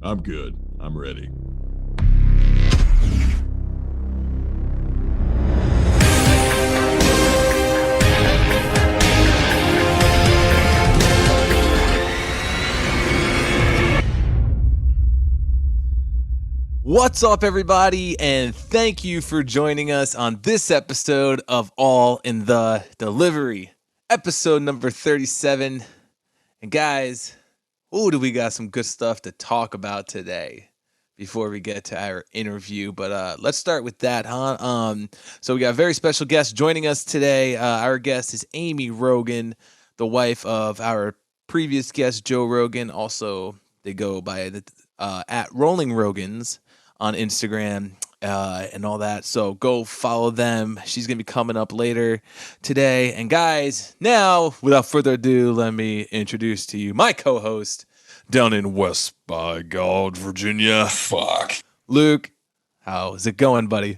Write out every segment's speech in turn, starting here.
I'm good. I'm ready. What's up, everybody, and thank you for joining us on this episode of All in the Delivery, episode number 37. And guys, do we got some good stuff to talk about today before we get to our interview. But let's start with that, huh? So we got a very special guest joining us today. Our guest is Amy Rogan, the wife of our previous guest, Joe Rogan. Also, they go by the at Rolling Rogans on Instagram and all that. So go follow them. She's going to be coming up later today. And guys, now, without further ado, let me introduce to you my co-host down in West by God, Virginia. Fuck. Luke, how's it going, buddy?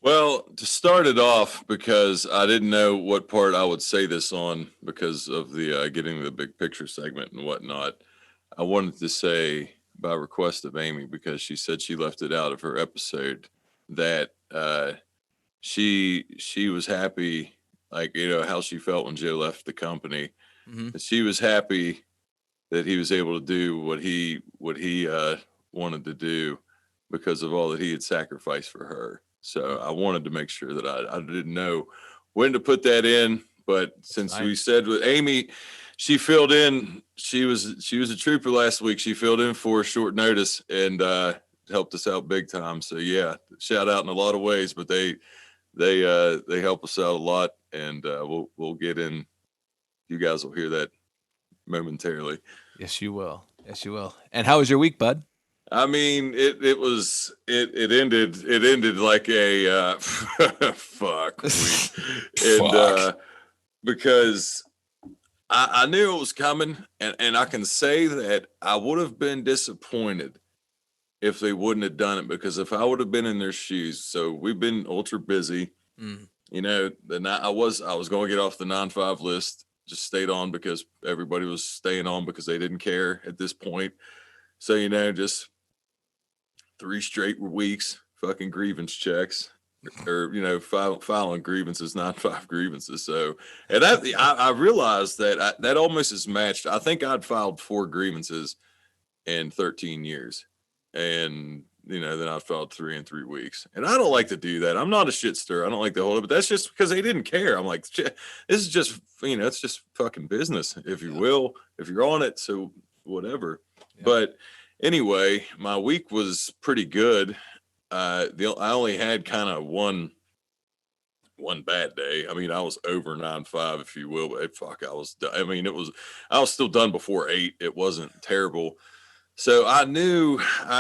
Well, to start it off, because I didn't know what part I would say this on because of the getting the big picture segment and whatnot, I wanted to say by request of Amy, because she said she left it out of her episode, that she was happy, like, how she felt when Joe left the company. Mm-hmm. She was happy that he was able to do what he wanted to do because of all that he had sacrificed for her. So I wanted to make sure that I didn't know when to put that in, but since we said with Amy, she filled in. She was a trooper last week. She filled in for short notice and helped us out big time. So yeah, shout out in a lot of ways, but they help us out a lot, and we'll get in. You guys will hear that momentarily. Yes, you will. Yes, you will. And how was your week, bud? I mean, it ended like a fuck week, and because I knew it was coming, and I can say that I would have been disappointed if they wouldn't have done it, because if I would have been in their shoes, so we've been ultra busy. I was going to get off the 9-5 list, just stayed on because everybody was staying on because they didn't care at this point. So, just 3 straight weeks, fucking grievance checks, or filing grievances, 9-5 grievances. So, and I realized that that almost is matched. I think I'd filed 4 grievances in 13 years, and then I filed 3 in 3 weeks. And I don't like to do that. I'm not a shit stirrer. I don't like to hold it, but that's just because they didn't care. I'm like, this is just it's just fucking business, if you will, if you're on it. So whatever. Yeah. But anyway, my week was pretty good. I only had kind of one bad day. I mean, I was over 9-5, if you will, but fuck, I was still done before 8. It wasn't terrible. So I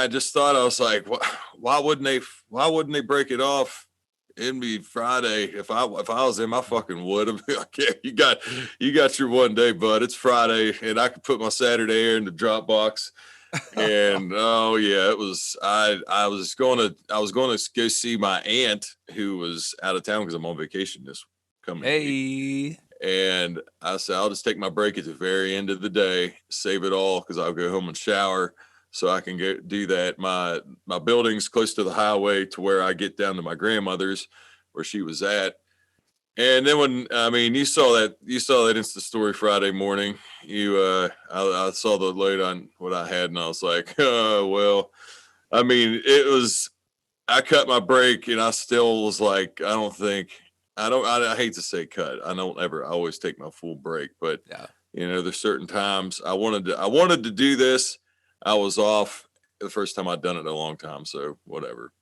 just thought, I was like, why wouldn't they break it off? It'd be Friday. If I was them, I fucking would. I'd be like, yeah, you got your one day, bud. It's Friday, and I could put my Saturday air in the Dropbox. And oh yeah, it was. I was going to go see my aunt who was out of town because I'm on vacation this coming week. And I said, I'll just take my break at the very end of the day, save it all, because I'll go home and shower so I can go do that. My building's close to the highway to where I get down to my grandmother's where she was at. And then you saw that Insta story Friday morning. I saw the load on what I had, and I was like, well, I mean, I cut my break, and I still was like, I hate to say cut. I always take my full break, but yeah. There's certain times I wanted to do this. I was off the first time I'd done it in a long time, so whatever.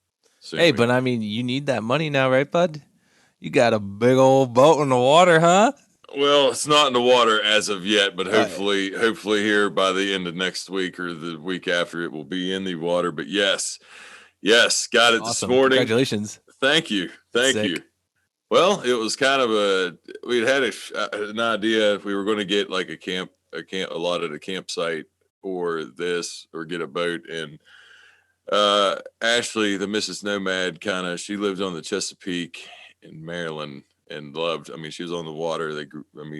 But I mean, you need that money now, right, bud? You got a big old boat in the water, huh? Well, it's not in the water as of yet, but hopefully here by the end of next week or the week after, it will be in the water. But yes, got it awesome. This morning. Congratulations. Thank you. You. Well, it was kind of we'd had an idea if we were going to get like allotted a campsite or this, or get a boat. And Ashley, the Mrs. Nomad, she lived on the Chesapeake in Maryland and she was on the water.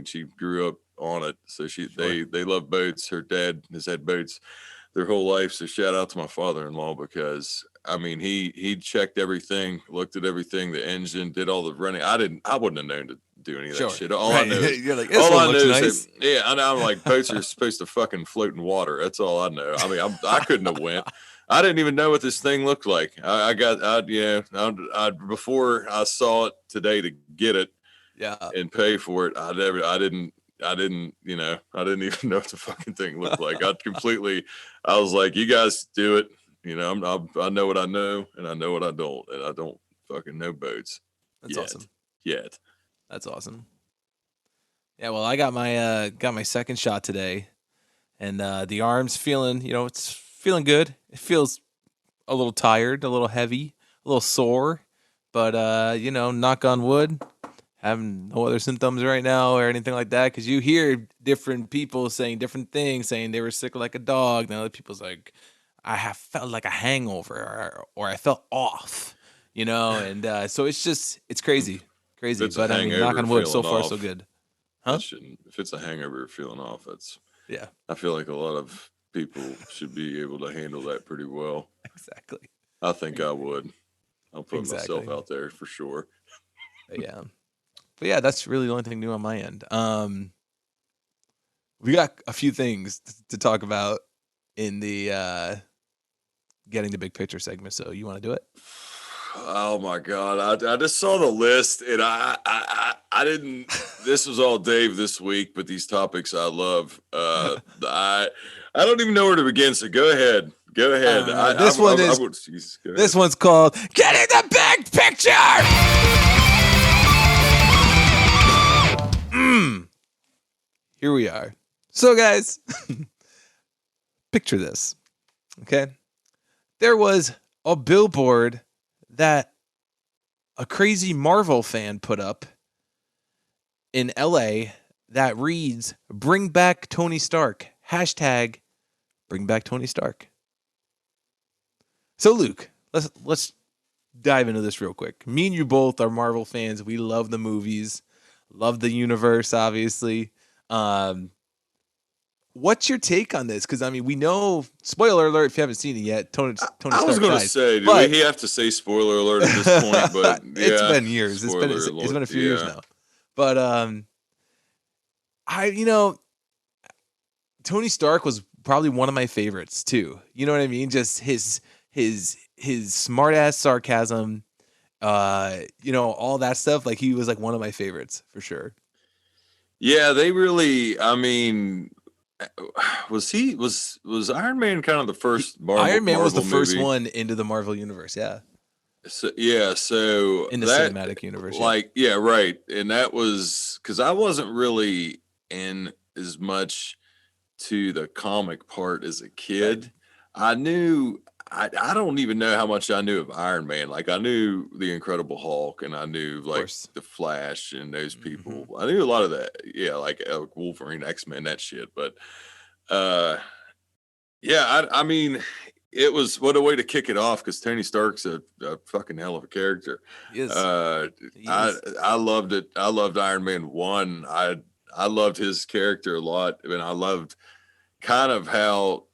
She grew up on it. So they love boats. Her dad has had boats their whole life. So shout out to my father-in-law, because I mean he checked everything, looked at everything, the engine, did all the running. I wouldn't have known to do any of that shit. All I know is You're like, this one looks nice. I'm like, boats are supposed to fucking float in water. That's all I know. I mean, I couldn't have went. I didn't even know what this thing looked like. Before I saw it today to get it, and pay for it, I didn't even know what the fucking thing looked like. I was like, you guys do it. You know, I know what I know, and I know what I don't, and I don't fucking know boats. That's awesome. Yet. That's awesome. Yeah, well, I got my second shot today, and the arm's feeling, it's feeling good. It feels a little tired, a little heavy, a little sore, but knock on wood, having no other symptoms right now or anything like that, because you hear different people saying different things, saying they were sick like a dog, and other people's like, I have felt like a hangover, or I felt off, and so it's crazy, but I mean, knock on wood, so far so good. Huh? If it's a hangover feeling off, yeah. I feel like a lot of people should be able to handle that pretty well. Exactly. I think I would. I'll put myself out there for sure. But yeah, that's really the only thing new on my end. We got a few things to talk about in the getting the big picture segment. So you want to do it? Oh my God. I just saw the list, and I didn't, this was all Dave this week, but these topics I love. I don't even know where to begin. So go ahead. This one's called Getting the Big Picture. Here we are. So guys, picture this. Okay. There was a billboard that a crazy Marvel fan put up in LA that reads, "Bring back Tony Stark." Hashtag bring back Tony Stark. So Luke, let's dive into this real quick. Me and you both are Marvel fans. We love the movies, love the universe, obviously. What's your take on this? Because I mean, we know, spoiler alert if you haven't seen it yet, Tony Stark dies. I was going to say, do we have to say spoiler alert at this point? But it's been years. It's been a few years now. But Tony Stark was probably one of my favorites too. You know what I mean? Just his smart ass sarcasm, all that stuff. Like, he was like one of my favorites for sure. Yeah, they really. I mean, was Iron Man kind of the first Marvel? Iron Man was the first movie? one into the Marvel universe. Yeah. So in the cinematic universe. Like, yeah, right. And that was because I wasn't really in as much to the comic part as a kid. Right. I knew. I don't even know how much I knew of Iron Man. Like, I knew the Incredible Hulk, and I knew like the Flash and those people. Mm-hmm. I knew a lot of that. Yeah, like Wolverine, X-Men, that shit. But I mean, it was, what a way to kick it off, because Tony Stark's a fucking hell of a character. Yes. I loved it. I loved Iron Man 1. I loved his character a lot, and I loved kind of how,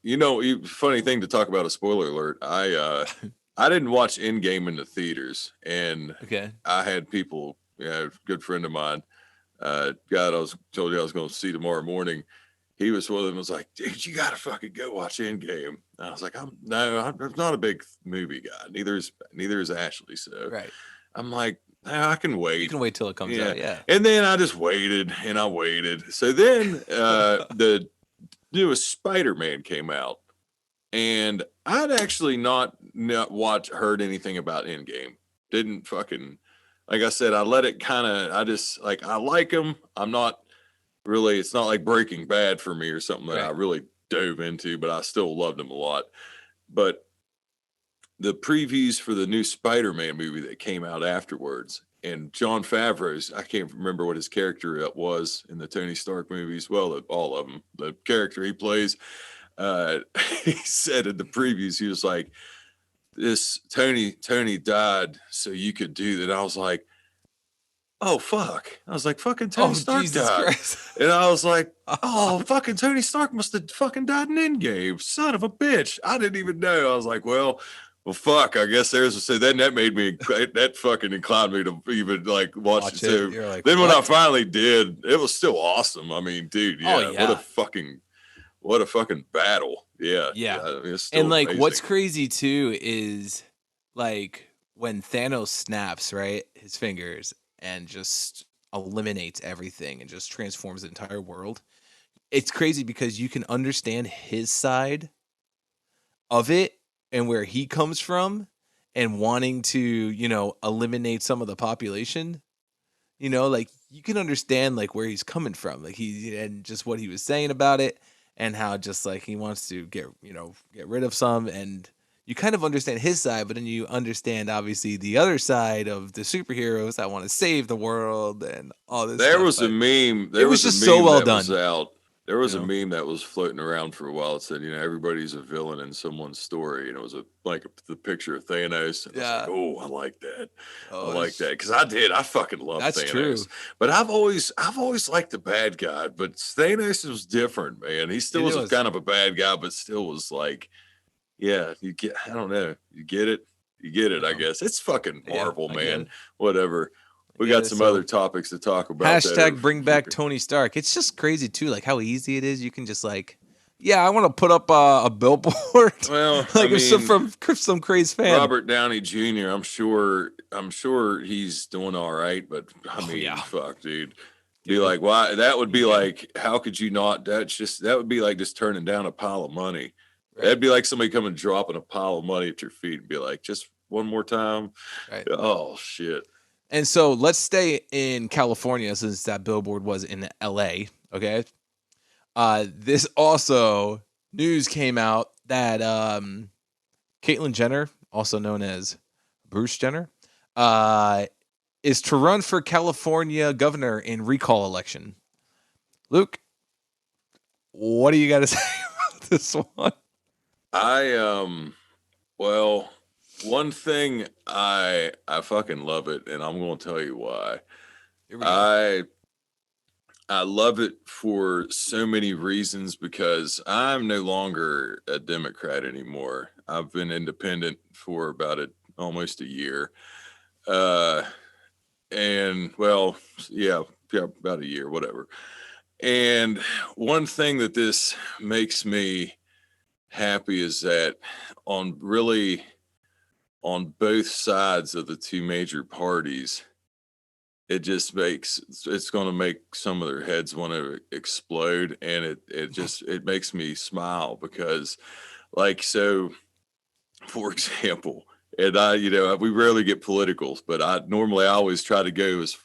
funny thing to talk about, a spoiler alert. I didn't watch Endgame in the theaters, and I had people, a good friend of mine, guy that I told you I was going to see tomorrow morning. He was one of them, was like, dude, you got to fucking go watch Endgame. And I was like, I'm not a big movie guy. Neither is Ashley. So I'm like, I can wait. You can wait till it comes out. Yeah. And then I just waited and I waited. So then the newest Spider-Man came out, and I'd actually not heard anything about Endgame. Didn't fucking, like I said, I let it kind of, I like him. I'm not really, it's not like Breaking Bad for me or something that I really dove into, but I still loved him a lot. But the previews for the new Spider-Man movie that came out afterwards, and Jon Favreau's, I can't remember what his character was in the Tony Stark movies. Well, all of them, the character he plays, he said in the previews, he was like, this Tony died so you could do that. I was like, oh fuck. I was like, fucking Tony Oh, Stark Jesus died. Christ. And I was like, oh, fucking Tony Stark must have fucking died in Endgame. Son of a bitch. I didn't even know. I was like, well, fuck. I guess there's so then that made me that fucking inclined me to even like watch it. So You're like, then when I what? finally did, it was still awesome. I mean, dude, Oh, yeah, yeah. what a fucking battle. Yeah. Yeah. I mean, it's And still like, amazing. what's crazy too is like when Thanos snaps, right, his fingers and just eliminates everything and just transforms the entire world. It's crazy because you can understand his side of it and where he comes from and wanting to, eliminate some of the population. Like you can understand like where he's coming from, like he and just what he was saying about it and how just like he wants to get rid of some, and you kind of understand his side, but then you understand obviously the other side of the superheroes that want to save the world and all this There stuff. was a But meme. it There was was a just so meme well that was done. out. There was You a know? meme that was floating around for a while. It said, everybody's a villain in someone's story, and it was the picture of Thanos. And I was like, Yeah. oh, I like that. I Oh, like that because I did. I fucking love that's Thanos. true. But I've always liked the bad guy. But Thanos was different, man. He still It was a was. kind of a bad guy, but still was like, yeah, you get. I don't know. You get it. You get it. I guess it's fucking Yeah, Marvel, I get man. it. Whatever. We Get got it. some So other topics to talk about that are hashtag bring back Tony Stark. It's just crazy too, like how easy it is. You can just like, yeah, I want to put up a billboard, well, like I if some mean, from some crazy fan. Robert Downey Jr. I'm sure he's doing all right, but I mean, yeah. fuck, dude. Be Dude, like, why? That would be yeah. like, how could you not? That would be like just turning down a pile of money. Right. That'd be like somebody coming dropping a pile of money at your feet and be like, just one more time. Right. Oh shit. And so let's stay in California since that billboard was in LA. Okay. This also news came out that Caitlyn Jenner, also known as Bruce Jenner, is to run for California governor in recall election. Luke, what do you got to say about this one? Well, one thing I fucking love it, and I'm going to tell you why. Here we go. I love it for so many reasons because I'm no longer a Democrat anymore. I've been independent for almost a year. And well, yeah, about a year, whatever. And one thing that this makes me happy is that on both sides of the two major parties, it's going to make some of their heads want to explode, and it makes me smile because, like, so for example, and we rarely get politicals, but I always try to go as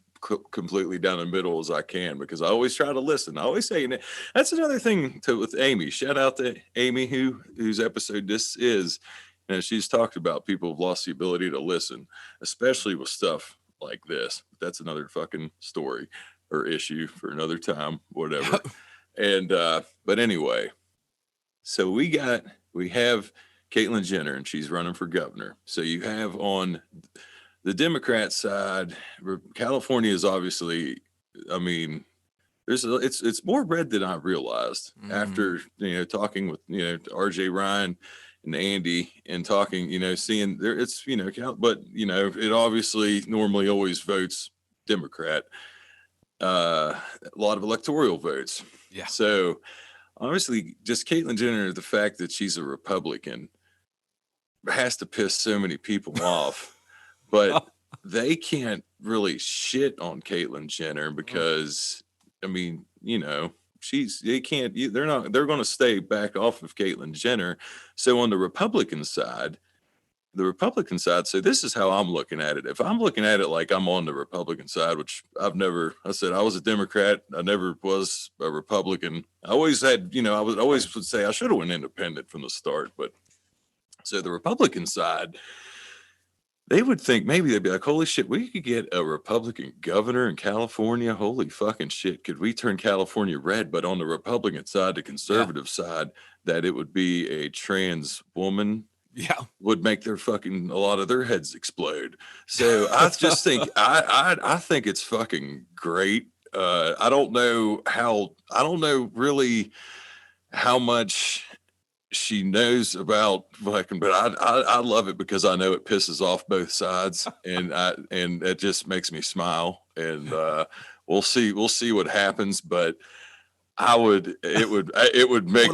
completely down the middle as I can because I always try to listen. I always say, and that's another thing with Amy. Shout out to Amy whose episode this is. She's talked about people have lost the ability to listen, especially with stuff like this. That's another fucking story or issue for another time, whatever. And but anyway, so we have Caitlyn Jenner, and she's running for governor. So you have on the Democrat side, California is obviously, I mean, it's more red than I realized after talking with RJ Ryan and Andy and talking, seeing there it's but it obviously normally always votes Democrat, a lot of electoral votes. Yeah. So obviously, just Caitlyn Jenner, the fact that she's a Republican has to piss so many people off, but they can't really shit on Caitlyn Jenner because, I mean, they're going to stay back off of Caitlyn Jenner. So on the Republican side, so this is how I'm looking at it. If I'm looking at it like I'm on the Republican side, which I said I was a Democrat. I never was a Republican. I always had, I would always would say I should have went independent from the start. But so the Republican side, they would think maybe they'd be like, holy shit, we could get a Republican governor in California. Holy fucking shit. Could we turn California red? But on the Republican side, the conservative side, that it would be a trans woman would make a lot of their heads explode. So I just think I think it's fucking great. I don't know really how much she knows about fucking, but I love it because I know it pisses off both sides, and it just makes me smile. And we'll see what happens, but it would make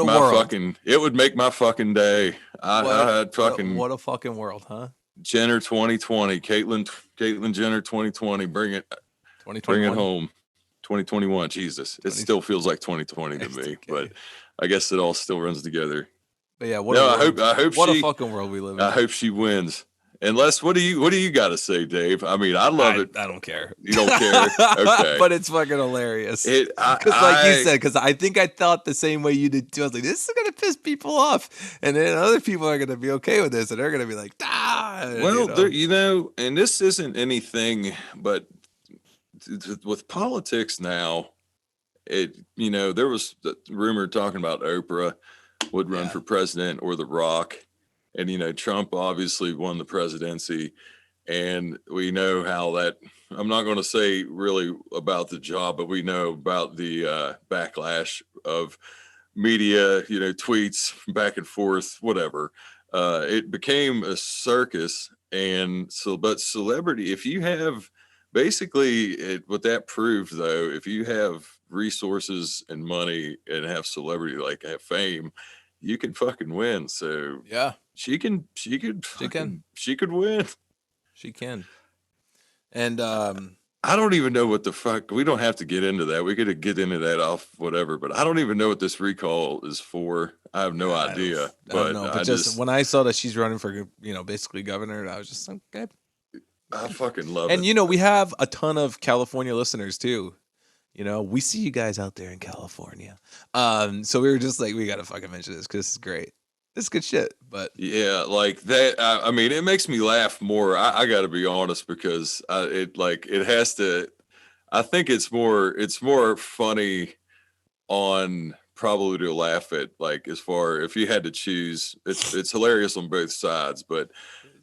my fucking day. I had fucking what a fucking world, huh? Jenner 2020, Caitlyn Jenner 2020. Bring it 2021 home. 2021. Jesus, it still feels like 2020 to me, but I guess it all still runs together. But yeah, I hope what a fucking world we live in. I hope she wins. Unless, what do you got to say, Dave? I mean, I love it. I don't care. You don't care? Okay. But it's fucking hilarious. Because like you said, because I think I thought the same way you did too. I was like, this is going to piss people off. And then other people are going to be okay with this. And they're going to be like, well, and this isn't anything, but with politics now, there was the rumor talking about Oprah would run for president, or The Rock. And, Trump obviously won the presidency, and we know how that, I'm not going to say really about the job, but we know about the backlash of media, tweets back and forth, whatever. It became a circus. And so, but celebrity, if you have what that proved though, if you have resources and money and have celebrity, like have fame, you can fucking win. So yeah, she could win. She can. And I don't even know what the fuck. We don't have to get into that. We could get into that off whatever. But I don't even know what this recall is for. I have no idea. I don't know. But just when I saw that she's running for, basically governor, I was just like, okay. I fucking love it. And we have a ton of California listeners too. We see you guys out there in California. So we were just like, we gotta fucking mention this because this is great. This is good shit. But yeah, like that. I mean, it makes me laugh more. I got to be honest, because it has to. I think it's more funny on probably to laugh at, like, as far if you had to choose. It's hilarious on both sides, but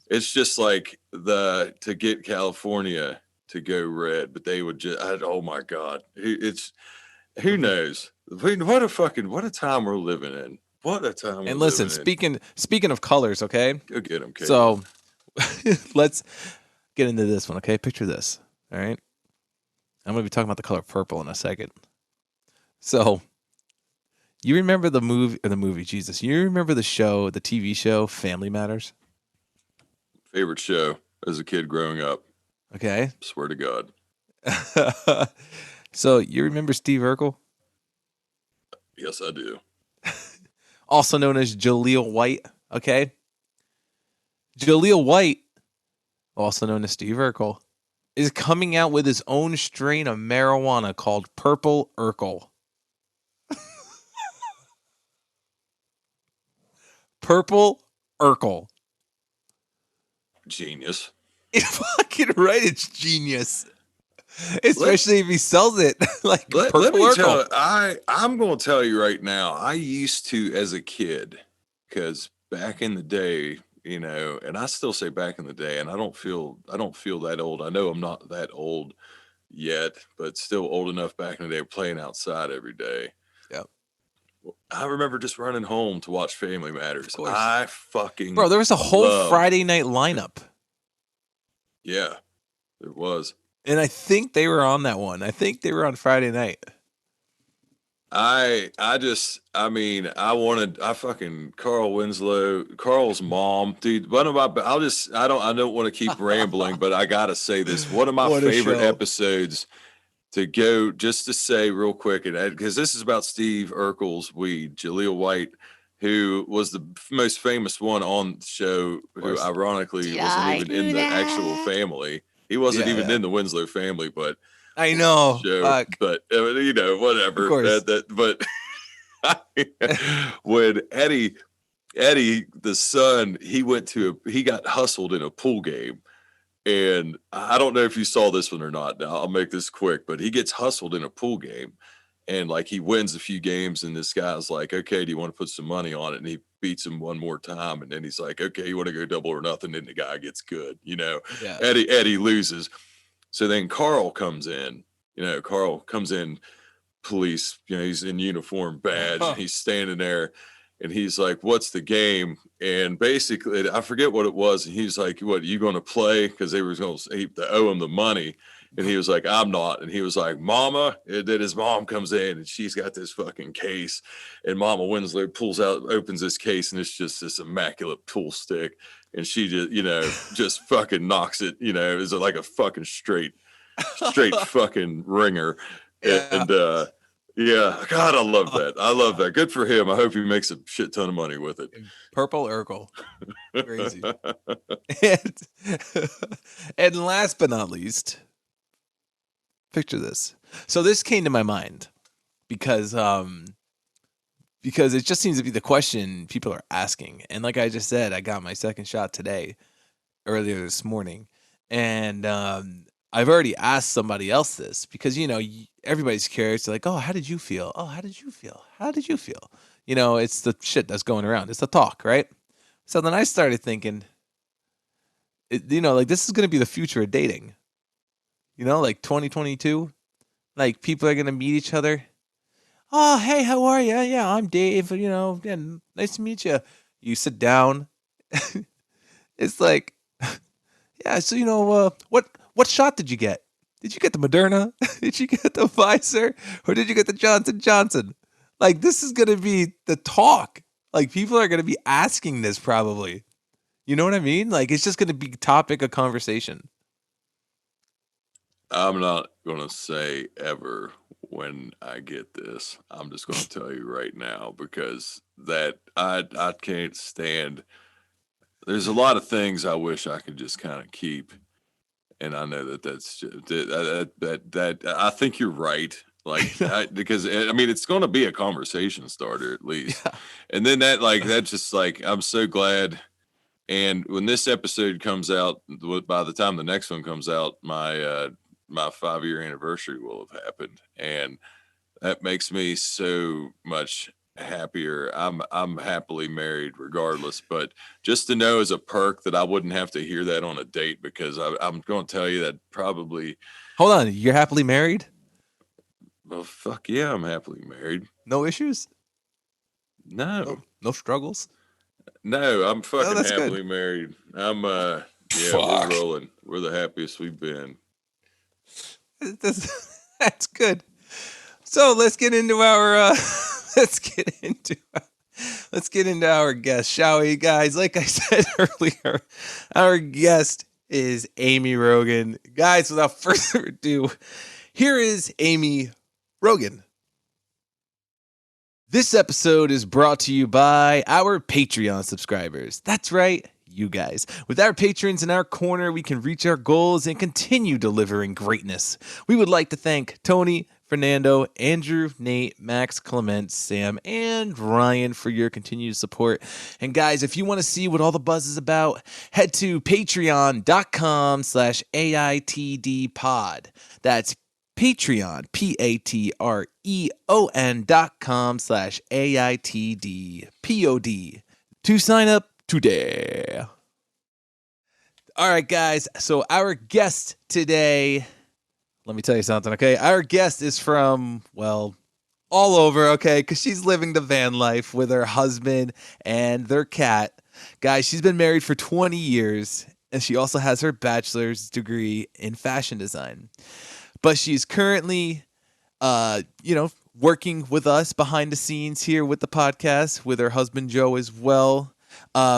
it's just like to get California to go red, but they would just, oh my God, who knows? What a time we're living in. What a time. And listen, speaking of colors, okay? Go get them, Kate. So let's get into this one, okay? Picture this, all right? I'm going to be talking about the color purple in a second. So you remember the movie, Jesus, you remember the TV show, Family Matters? Favorite show as a kid growing up. Okay. Swear to God. So you remember Steve Urkel? Yes, I do. Also known as Jaleel White. Okay. Jaleel White, also known as Steve Urkel, is coming out with his own strain of marijuana called Purple Urkel. Purple Urkel. Genius. You're fucking right, it's genius. Especially if he sells it like Purple Urkel. I'm going to tell you right now, I used to, as a kid, because back in the day, and I still say back in the day, and I don't feel that old. I know I'm not that old yet, but still old enough back in the day, playing outside every day. Yep. I remember just running home to watch Family Matters. I fucking Bro, there was a whole Friday night lineup. Yeah, there was. And I think they were on that one. I think they were on Friday night. I fucking Carl Winslow, Carl's mom, dude. I don't want to keep rambling, but I gotta say this. One of my favorite episodes to go, just to say real quick, and because this is about Steve Urkel's weed, Jaleel White, who was the most famous one on the show, who ironically wasn't even in the actual family. He wasn't even in the Winslow family, but I know. But whatever. But when Eddie, the son, he got hustled in a pool game, and I don't know if you saw this one or not. Now I'll make this quick, but he gets hustled in a pool game, And like he wins a few games, and this guy's like, okay, do you want to put some money on it? And he beats him one more time, and then he's like, okay, you want to go double or nothing? And the guy gets good, Yeah. Eddie loses. So then Carl comes in, police, he's in uniform, badge, and he's standing there, and he's like, what's the game? And basically, I forget what it was, and he's like, what, are you going to play? Because they were going to owe him the money. And he was like, I'm not. And he was like, Mama. And then his mom comes in, and she's got this fucking case. And Mama Winslow opens this case, and it's just this immaculate pool stick. And she just, just fucking knocks it, it's like a fucking straight fucking ringer. Yeah. And yeah, God, I love that. I love that. Good for him. I hope he makes a shit ton of money with it. Purple Urkel. Crazy. and last but not least, picture this. So this came to my mind because it just seems to be the question people are asking. And like I just said, I got my second shot earlier this morning. And I've already asked somebody else this because, everybody's curious. They're like, oh, how did you feel? Oh, how did you feel? How did you feel? It's the shit that's going around. It's the talk, right? So then I started thinking, like this is going to be the future of dating. Like 2022, like people are going to meet each other. Oh, hey, how are you? Yeah, I'm Dave. And nice to meet you. You sit down. It's like, yeah. So what shot did you get? Did you get the Moderna? Did you get the Pfizer? Or did you get the Johnson Johnson? Like, this is going to be the talk. Like, people are going to be asking this probably. You know what I mean? Like, it's just going to be topic of conversation. I'm not going to say ever when I get this. I'm just going to tell you right now because that I can't stand. There's a lot of things I wish I could just kind of keep. And I know that's just, that I think you're right. Like, because it's going to be a conversation starter at least. Yeah. And then that's just like, I'm so glad. And when this episode comes out, by the time the next one comes out, my 5-year anniversary will have happened. And that makes me so much happier. I'm happily married regardless, but just to know as a perk that I wouldn't have to hear that on a date, because I'm going to tell you that probably. Hold on, you're happily married? Well, fuck yeah, I'm happily married. No issues? No struggles? No, I'm fucking happily good. married. I'm we're rolling. We're the happiest we've been. That's good. So let's get into our our guest, shall we, guys? Like I said earlier, our guest is Amy Rogan. Guys, without further ado, here is Amy Rogan. This episode is brought to you by our Patreon subscribers. That's right, you guys. With our patrons in our corner, we can reach our goals and continue delivering greatness. We would like to thank Tony, Fernando, Andrew, Nate, Max, Clement, Sam, and Ryan for your continued support. And guys, if you want to see what all the buzz is about, head to patreon.com/AITD pod. That's Patreon, patreon.com/AITD to sign up today. All right, guys. So our guest today, let me tell you something, okay? Our guest is from, well, all over, okay? Because she's living the van life with her husband and their cat. Guys, she's been married for 20 years, and she also has her bachelor's degree in fashion design. But she's currently, working with us behind the scenes here with the podcast with her husband, Joe, as well.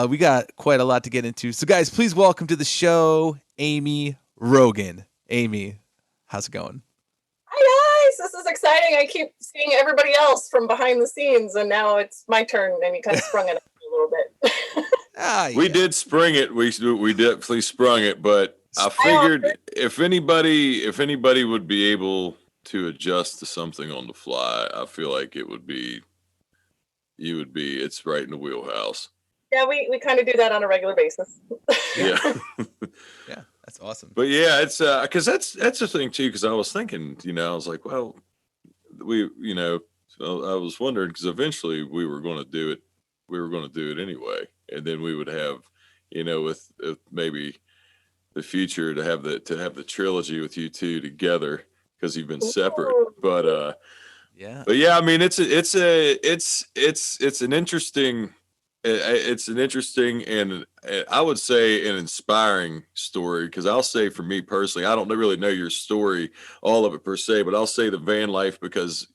We got quite a lot to get into. So, guys, please welcome to the show, Amy Rogan. Amy, how's it going? Hi, guys. This is exciting. I keep seeing everybody else from behind the scenes, and now it's my turn, and you kind of sprung it up a little bit. We did spring it. We definitely sprung it, but I figured if anybody would be able to adjust to something on the fly, I feel like you would be. It's right in the wheelhouse. Yeah, we kind of do that on a regular basis. Yeah. Yeah, that's awesome. But yeah, it's because that's the thing too. Because I was thinking, I was like, well, so I was wondering because eventually we were going to do it. We were going to do it anyway, and then we would have, with maybe the future to have the trilogy with you two together because you've been separate. Yeah. But yeah, I mean, it's an interesting. It's an interesting and I would say an inspiring story because I'll say for me personally, I don't really know your story, all of it per se, but I'll say the van life because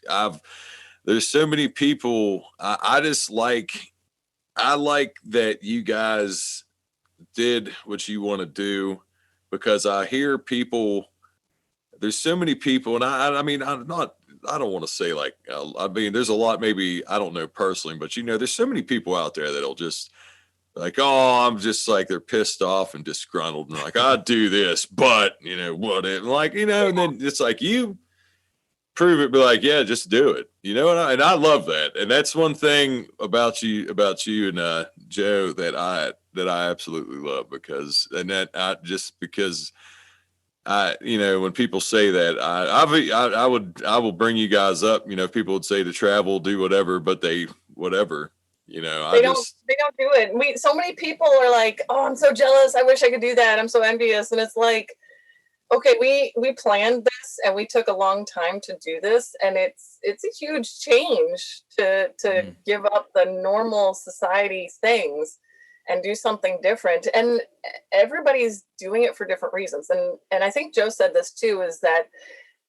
there's so many people. I like that you guys did what you want to do because I hear people. There's so many people, and I mean, I don't want to say like, I mean, there's a lot, maybe, I don't know personally, but there's so many people out there that'll just like, oh, I'm just like, they're pissed off and disgruntled and like, I do this, but what it like, and then it's like, you prove it, be like, yeah, just do it, and I love that. And that's one thing about you and Joe that I absolutely love because when people say that, I will bring you guys up. People would say to travel, do whatever, but whatever. They don't do it. So many people are like, "Oh, I'm so jealous. I wish I could do that. I'm so envious." And it's like, okay, we planned this and we took a long time to do this, and it's a huge change to give up the normal society things and do something different. And everybody's doing it for different reasons. And I think Joe said this too, is that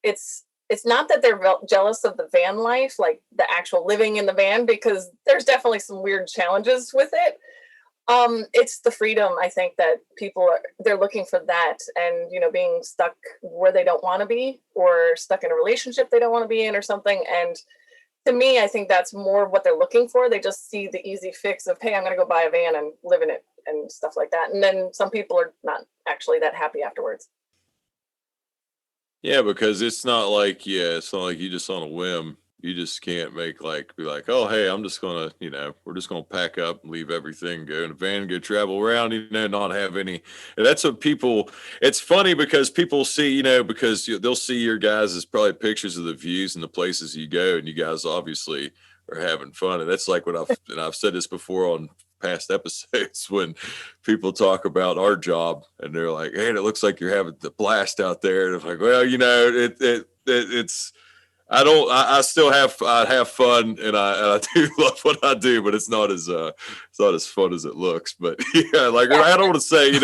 it's not that they're jealous of the van life, like the actual living in the van, because there's definitely some weird challenges with it. It's the freedom, I think, that they're looking for that, and being stuck where they don't want to be, or stuck in a relationship they don't want to be in or something. And to me, I think that's more what they're looking for. They just see the easy fix of, hey, I'm going to go buy a van and live in it and stuff like that. And then some people are not actually that happy afterwards. Yeah, because it's not like you just on a whim. You just can't be like, oh, hey, I'm just gonna, we're just gonna pack up and leave everything, go in a van, go travel around, not have any. And that's what people. It's funny because people see, because they'll see your guys as probably pictures of the views and the places you go, and you guys obviously are having fun. And that's like what I've said this before on past episodes when people talk about our job and they're like, hey, it looks like you're having the blast out there. And I'm like, well, it's. I still have fun and I do love what I do, but it's not as fun as it looks. But yeah, like I don't want to say,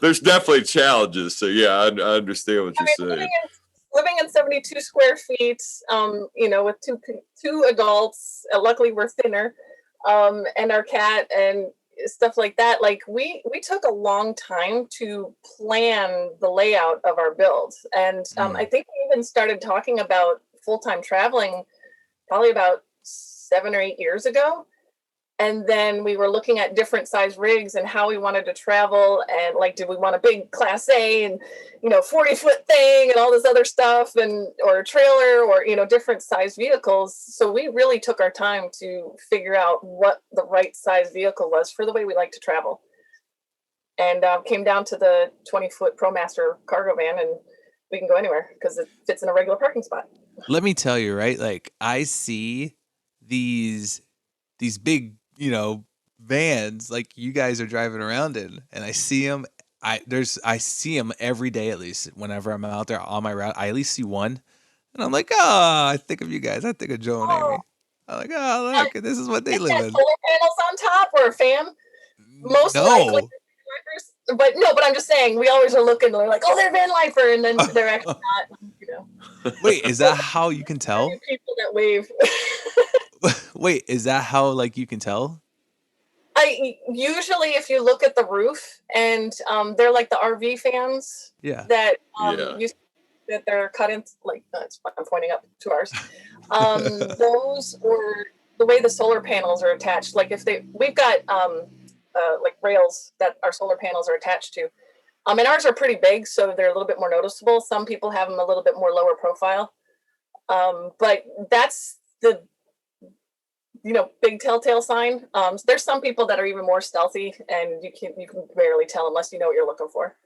there's definitely challenges. So yeah, I understand what you're saying. Living in 72 square feet, with two adults, luckily we're thinner, and our cat and stuff like that. Like we took a long time to plan the layout of our build. And I think we even started talking about full-time traveling probably about 7 or 8 years ago. And then we were looking at different size rigs and how we wanted to travel, and like, did we want a big Class A and 40-foot thing and all this other stuff, or a trailer, or different size vehicles. So we really took our time to figure out what the right size vehicle was for the way we like to travel, and came down to the 20-foot ProMaster cargo van, and we can go anywhere because it fits in a regular parking spot. Let me tell you, right? Like, I see these big, vans like you guys are driving around in, and I see them. I see them every day, at least whenever I'm out there on my route. I at least see one, and I'm like, I think of you guys. I think of Joe and Amy. I'm like, look, this is what they live in. Solar panels on top or a fan? Most likely. But I'm just saying, we always are looking. They're like, oh, they're van lifer, and then they're actually not. Wait, is that how you can tell? People that wave. Wait, is that how you can tell? Usually, if you look at the roof, and they're like the RV fans. Yeah. That that they're cut in that's why I'm pointing up to ours. Those, or the way the solar panels are attached. Like we've got rails that our solar panels are attached to. And ours are pretty big, so they're a little bit more noticeable. Some people have them a little bit more lower profile. But that's the big telltale sign. There's some people that are even more stealthy, and you can barely tell unless you know what you're looking for.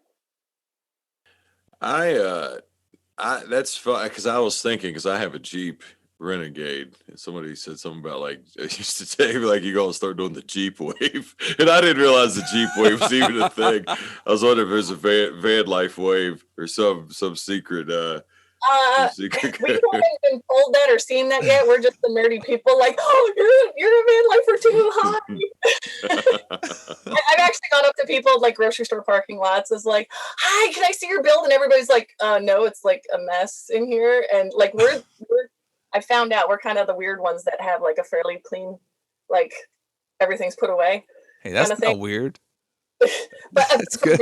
That's fun because I was thinking, because I have a Jeep Renegade. And somebody said something about like it used to say like you gotta start doing the Jeep wave, and I didn't realize the Jeep wave was even a thing. I was wondering if there's a van life wave or some secret. Secret we haven't been told that or seen that yet. We're just the nerdy people, like, oh, you're a van lifer too. Hi. I've actually gone up to people like grocery store parking lots. Is like, hi, can I see your build? And everybody's like, no, it's like a mess in here. And like we're I found out we're kind of the weird ones that have like a fairly clean, like everything's put away. Hey, that's not weird. But that's good.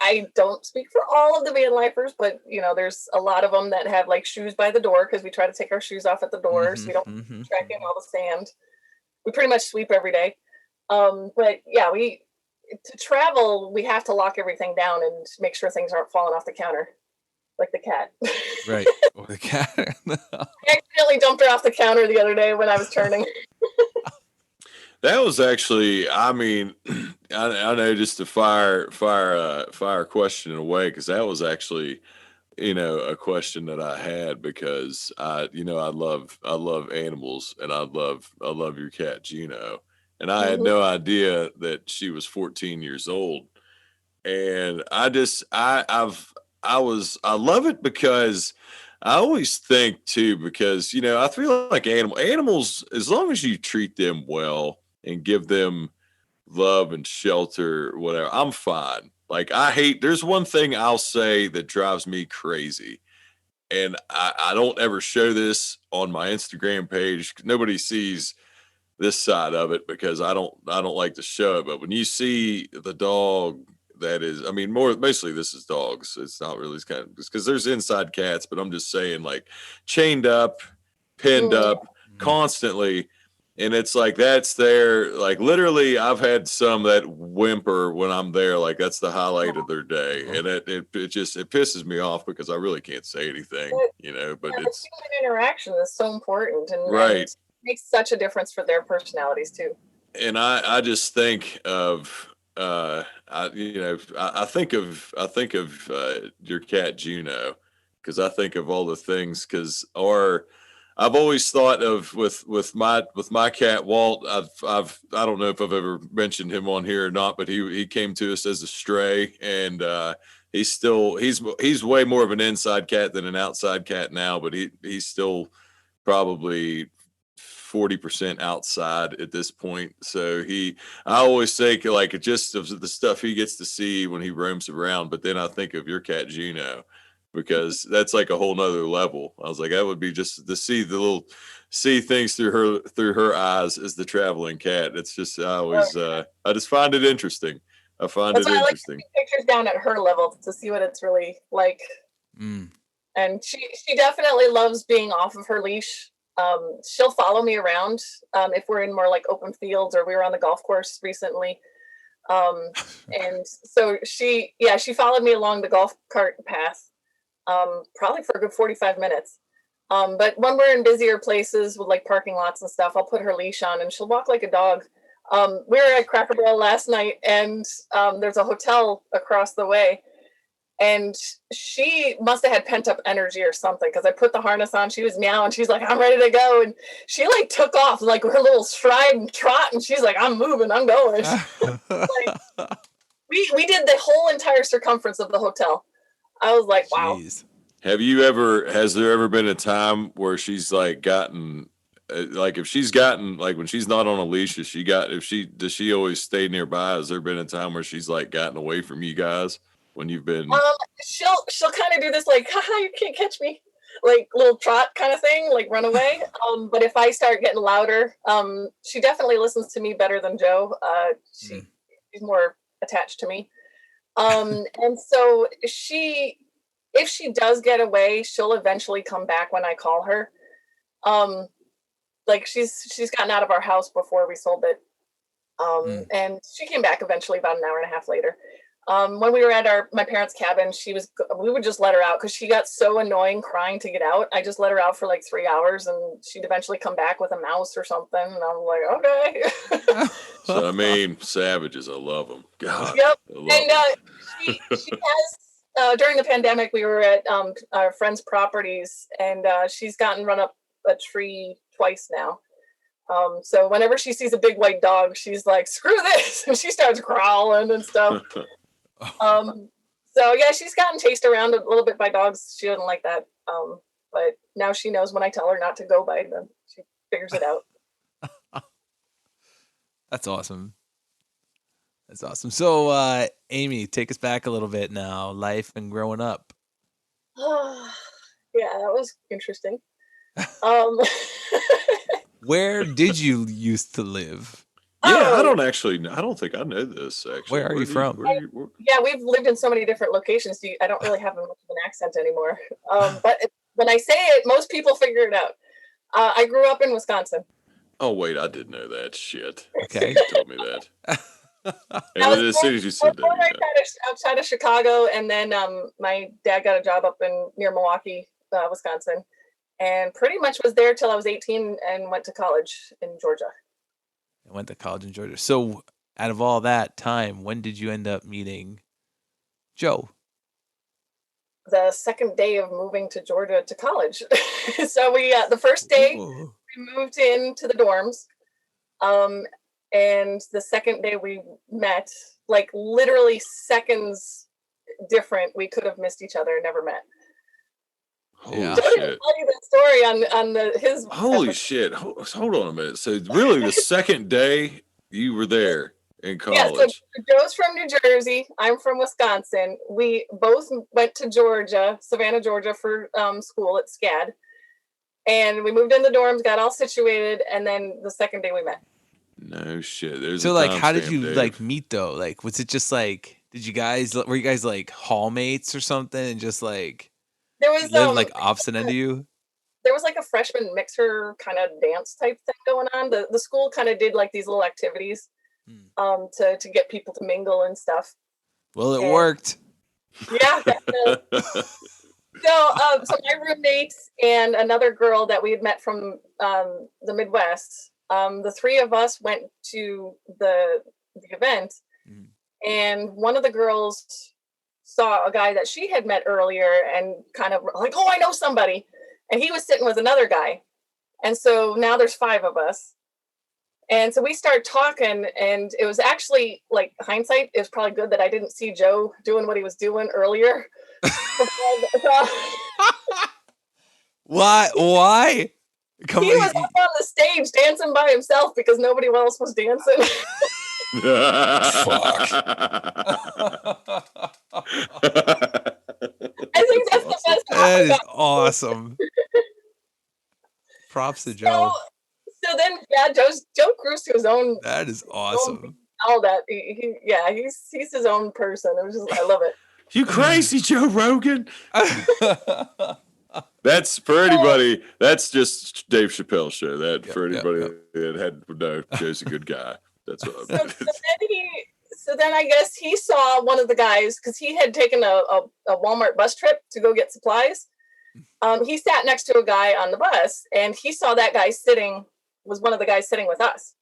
I don't speak for all of the van lifers, but you know, there's a lot of them that have like shoes by the door because we try to take our shoes off at the door so we don't track in all the sand. We pretty much sweep every day. But yeah, to travel, we have to lock everything down and make sure things aren't falling off the counter, like the cat. Right, or the cat. I accidentally dumped her off the counter the other day when I was turning. That was actually, I mean, I know just to fire a question away, because that was actually, a question that I had, because I love animals, and I love your cat Gino, and I had no idea that she was 14 years old, and I love it because I always think too, because I feel like animals, as long as you treat them well and give them love and shelter, whatever, I'm fine. Like, there's one thing I'll say that drives me crazy. And I don't ever show this on my Instagram page. Nobody sees this side of it because I don't like to show it. But when you see the dog that is, I mean, mostly this is dogs. It's not really because there's inside cats, but I'm just saying, like, chained up, pinned up constantly. And it's like, that's their, like, literally, I've had some that whimper when I'm there. Like, that's the highlight of their day. And it pisses me off because I really can't say anything, but it's human interaction is so important. And right. It makes such a difference for their personalities too. And I just think of, I think of your cat Juno, because I think of all the things, I've always thought of with my cat Walt. I don't know if I've ever mentioned him on here or not, but he came to us as a stray, and he's way more of an inside cat than an outside cat now, but he's still probably 40% outside at this point. So I always think, like, just of the stuff he gets to see when he roams around. But then I think of your cat Gino, because that's like a whole nother level. I was like, that would be just to see things through her eyes as the traveling cat. It's just, I just find it interesting. I find it interesting. Like pictures down at her level to see what it's really like. And she definitely loves being off of her leash. She'll follow me around if we're in more like open fields, or we were on the golf course recently. And so she followed me along the golf cart path. Probably for a good 45 minutes. But when we're in busier places with like parking lots and stuff, I'll put her leash on and she'll walk like a dog. We were at Cracker Barrel last night, and there's a hotel across the way, and she must have had pent up energy or something, because I put the harness on. She was meowing. She's like, I'm ready to go. And she like took off like her little stride and trot, and she's like, I'm moving, I'm going. Like, we did the whole entire circumference of the hotel. I was like, wow. Jeez. Has there ever been a time where she's like gotten, like, if she's gotten, like, when she's not on a leash, does she always stay nearby? Has there been a time where she's like gotten away from you guys when you've been? She'll kind of do this like, haha, you can't catch me, like little trot kind of thing, like run away. But if I start getting louder, she definitely listens to me better than Joe. She's more attached to me. And so if she does get away, she'll eventually come back when I call her. Like she's gotten out of our house before we sold it. And she came back eventually about an hour and a half later. When we were at my parents' cabin, we would just let her out because she got so annoying crying to get out. I just let her out for like 3 hours, and she'd eventually come back with a mouse or something. And I'm like, okay. So, I mean, savages, I love them. God, yep. And she has, during the pandemic, we were at our friends' properties, and she's gotten run up a tree twice now. So whenever she sees a big white dog, she's like, screw this, and she starts growling and stuff. So yeah, she's gotten chased around a little bit by dogs. She doesn't like that. But now she knows when I tell her not to go by them. She figures it out. That's awesome. That's awesome. So, Amy, take us back a little bit now. Life and growing up. Yeah, that was interesting. Where did you used to live? Yeah, I don't think I know this, actually. Where are you from? Yeah, we've lived in so many different locations. I don't really have much of an accent anymore. But when I say it, most people figure it out. I grew up in Wisconsin. Oh, wait, I did know that. Shit. Okay. You told me that. And as soon as you said that. Outside of Chicago, and then my dad got a job up near Milwaukee, Wisconsin, and pretty much was there till I was 18 and went to college in Georgia. I went to college in Georgia. So out of all that time, when did you end up meeting Joe? The second day of moving to Georgia to college. So we the first day we moved into the dorms. And the second day we met, like literally seconds different, we could have missed each other and never met. Holy Joe shit. didn't tell you the story on his. Holy shit. Hold on a minute. So really the second day you were there in college. Yeah, so Joe's from New Jersey. I'm from Wisconsin. We both went to Georgia, Savannah, Georgia for school at SCAD. And we moved in the dorms, got all situated, and then the second day we met. No shit. There's so like how did you like meet though? Like was it just like were you guys like hallmates or something and just like there was live like opposite end of you? There was like a freshman mixer kind of dance type thing going on. The school kind of did like these little activities to get people to mingle and stuff. Well, it worked. Yeah. So my roommates and another girl that we had met from the Midwest, the three of us went to the event, and one of the girls saw a guy that she had met earlier and kind of like, oh, I know somebody. And he was sitting with another guy. And so now there's five of us. And so we started talking, and it was actually like hindsight is probably good that I didn't see Joe doing what he was doing earlier. Why? He was up on the stage dancing by himself because nobody else was dancing. Fuck. I think that's the best. That is awesome. Props to Joe. So then, yeah, Joe grew to his own. That is awesome. All that, he's his own person. It was just, I love it. You crazy, Joe Rogan? That's for anybody. That's just Dave Chappelle's show. That for anybody that had no, Joe's a good guy. That's what I mean. So then I guess he saw one of the guys because he had taken a Walmart bus trip to go get supplies. He sat next to a guy on the bus, and he saw that guy was one of the guys sitting with us.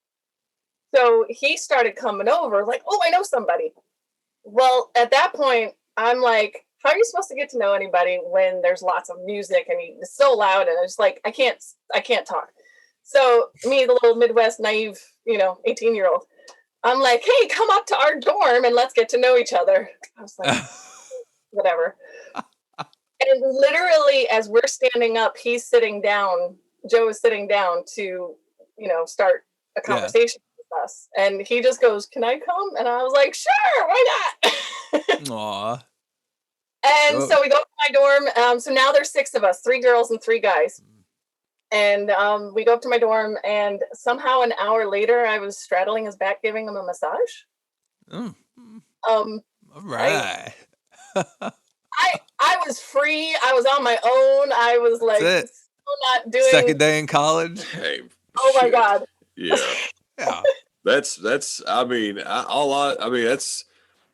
So he started coming over like, oh, I know somebody. Well, at that point, I'm like, how are you supposed to get to know anybody when there's lots of music and it's so loud? And it's like, I can't talk. So me, the little Midwest naive, 18-year-old, I'm like, hey, come up to our dorm and let's get to know each other. I was like, whatever. And literally as we're standing up, he's sitting down. Joe is sitting down to, start a conversation with us. And he just goes, can I come? And I was like, sure, why not? Aw. And so we go to my dorm. So now there's 6 of us, 3 girls and 3 guys. And we go up to my dorm, and somehow an hour later, I was straddling his back, giving him a massage. All right. I was free. I was on my own. I was like, still not doing. Second day in college. Hey, oh my God. Yeah. Yeah. That's. I mean, that's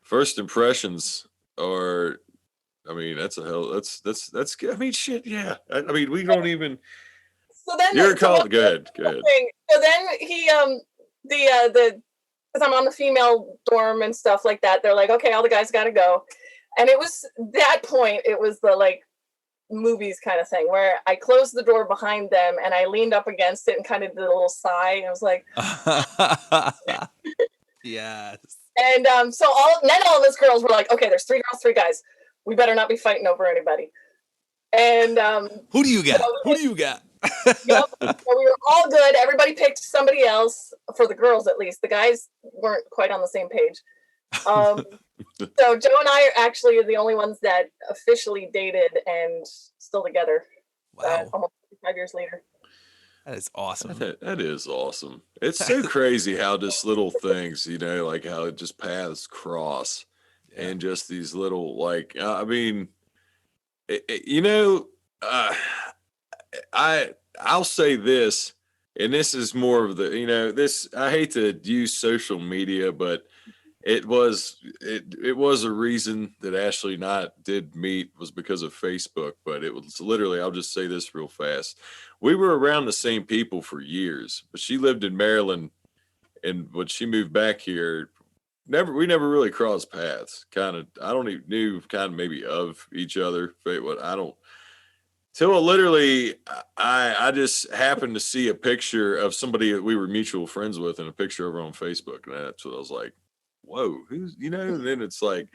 first impressions are. I mean, that's good. I mean, shit. Yeah. I mean, we don't even. So then you're college. Go ahead. So then he because I'm on the female dorm and stuff like that. They're like, okay, all the guys got to go. And it was that point. It was the like movies kind of thing, where I closed the door behind them and I leaned up against it and kind of did a little sigh. And I was like, yes. And so then all of us girls were like, okay, there's 3 girls, 3 guys. We better not be fighting over anybody. And who do you got? Who do you got? Yep. So we were all good. Everybody picked somebody else, for the girls at least. The guys weren't quite on the same page. So Joe and I are actually the only ones that officially dated and still together. Wow. Almost 5 years later. That is awesome. That is awesome. It's so crazy how just little things, you know, like how it just paths cross, and just these little, like, I mean, you know, I'll say this, and this is more of the, you know, this, I hate to use social media, but it was a reason that Ashley and I did meet, was because of Facebook. But it was literally, I'll just say this real fast. We were around the same people for years, but she lived in Maryland, and when she moved back here, we never really crossed paths. Kind of, I don't even knew kind of maybe of each other. But what I don't, till literally, I just happened to see a picture of somebody that we were mutual friends with, and a picture of her on Facebook, and that's what I was like, whoa, who's, you know? And then it's like,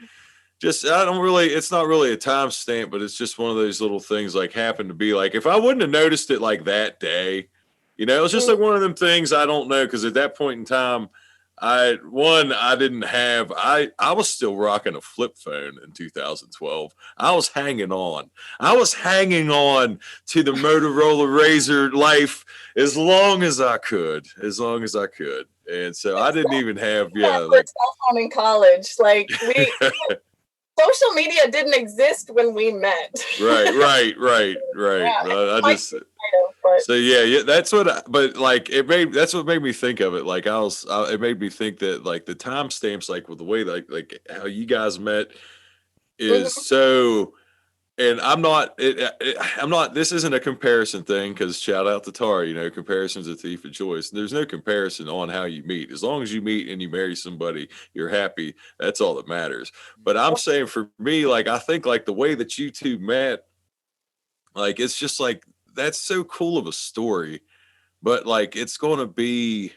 just, it's not really a timestamp, but it's just one of those little things, like, happen to be like, if I wouldn't have noticed it like that day, you know, it's just like one of them things. I don't know, because at that point in time, I was still rocking a flip phone in 2012. I was hanging on to the Motorola Razr life as long as I could. And so I didn't even have, like cell phone in college. Like, social media didn't exist when we met. Right. Yeah, that's what. That's what made me think of it. Like it made me think that, like, the timestamps, like with the way like how you guys met is so. And I'm not. This isn't a comparison thing, because shout out to Tara. You know, comparison's a thief of joy. There's no comparison on how you meet. As long as you meet and you marry somebody, you're happy. That's all that matters. But I'm saying, for me, like, I think, like, the way that you two met, like, it's just like, that's so cool of a story. But, like, it's going to be.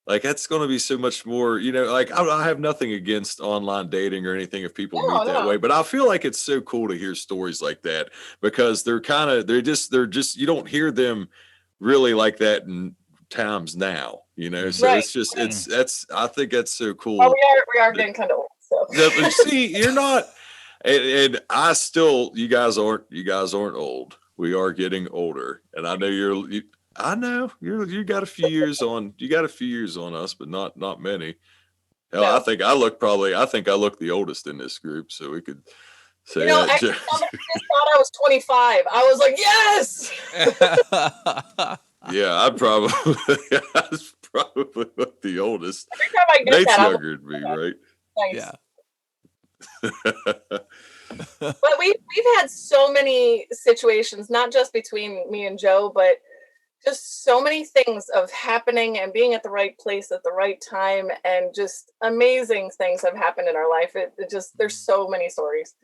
Like, that's going to be so much more, you know, like, I have nothing against online dating or anything if people meet that way, but I feel like it's so cool to hear stories like that, because they're just, you don't hear them really like that in times now, you know? So it's just, I think that's so cool. Well, we are getting kind of old, so. But see, you're not, and I still, you guys aren't old. We are getting older, and I know you got a few years on us, but not many. Hell, no. I think I look the oldest in this group, so we could say, you know, that. Somebody just thought I was 25. I was like, yes. Yeah, I was probably the oldest. Every time I get Nate's that, younger than me, right? Thanks. Yeah. But we've had so many situations, not just between me and Joe, but just so many things of happening and being at the right place at the right time, and just amazing things have happened in our life. It just, there's so many stories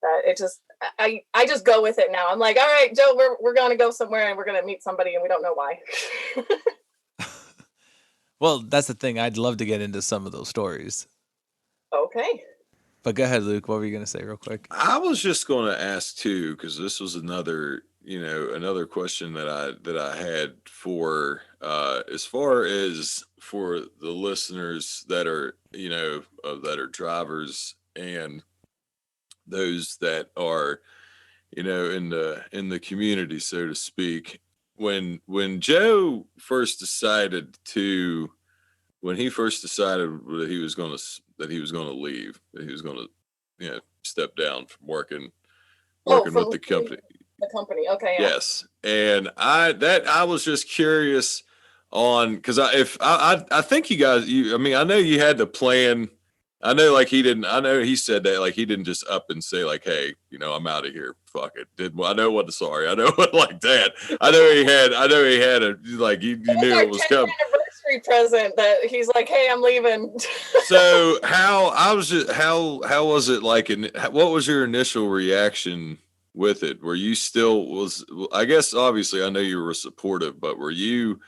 that it just, I just go with it now. I'm like, all right, Joe, we're going to go somewhere and we're going to meet somebody and we don't know why. Well, that's the thing. I'd love to get into some of those stories. Okay. But go ahead, Luke. What were you going to say real quick? I was just going to ask too, because this was another question that I had for, as far as for the listeners that are, you know, that are drivers, and those that are, you know, in the community, so to speak. When Joe first decided that he was going to leave, that he was going to, you know, step down from working with the company. The company, okay. Yeah. Yes, and I was just curious on, because I think you guys, I mean, I know you had to plan. I know, like, I know he said that, like, he didn't just up and say, like, hey, you know, I'm out of here. Fuck it. I know what like that. I know he had a, like, you knew it was coming. Anniversary present that he's like, hey, I'm leaving. So how was it like, what was your initial reaction with it? Were you still I guess obviously I know you were supportive, but were you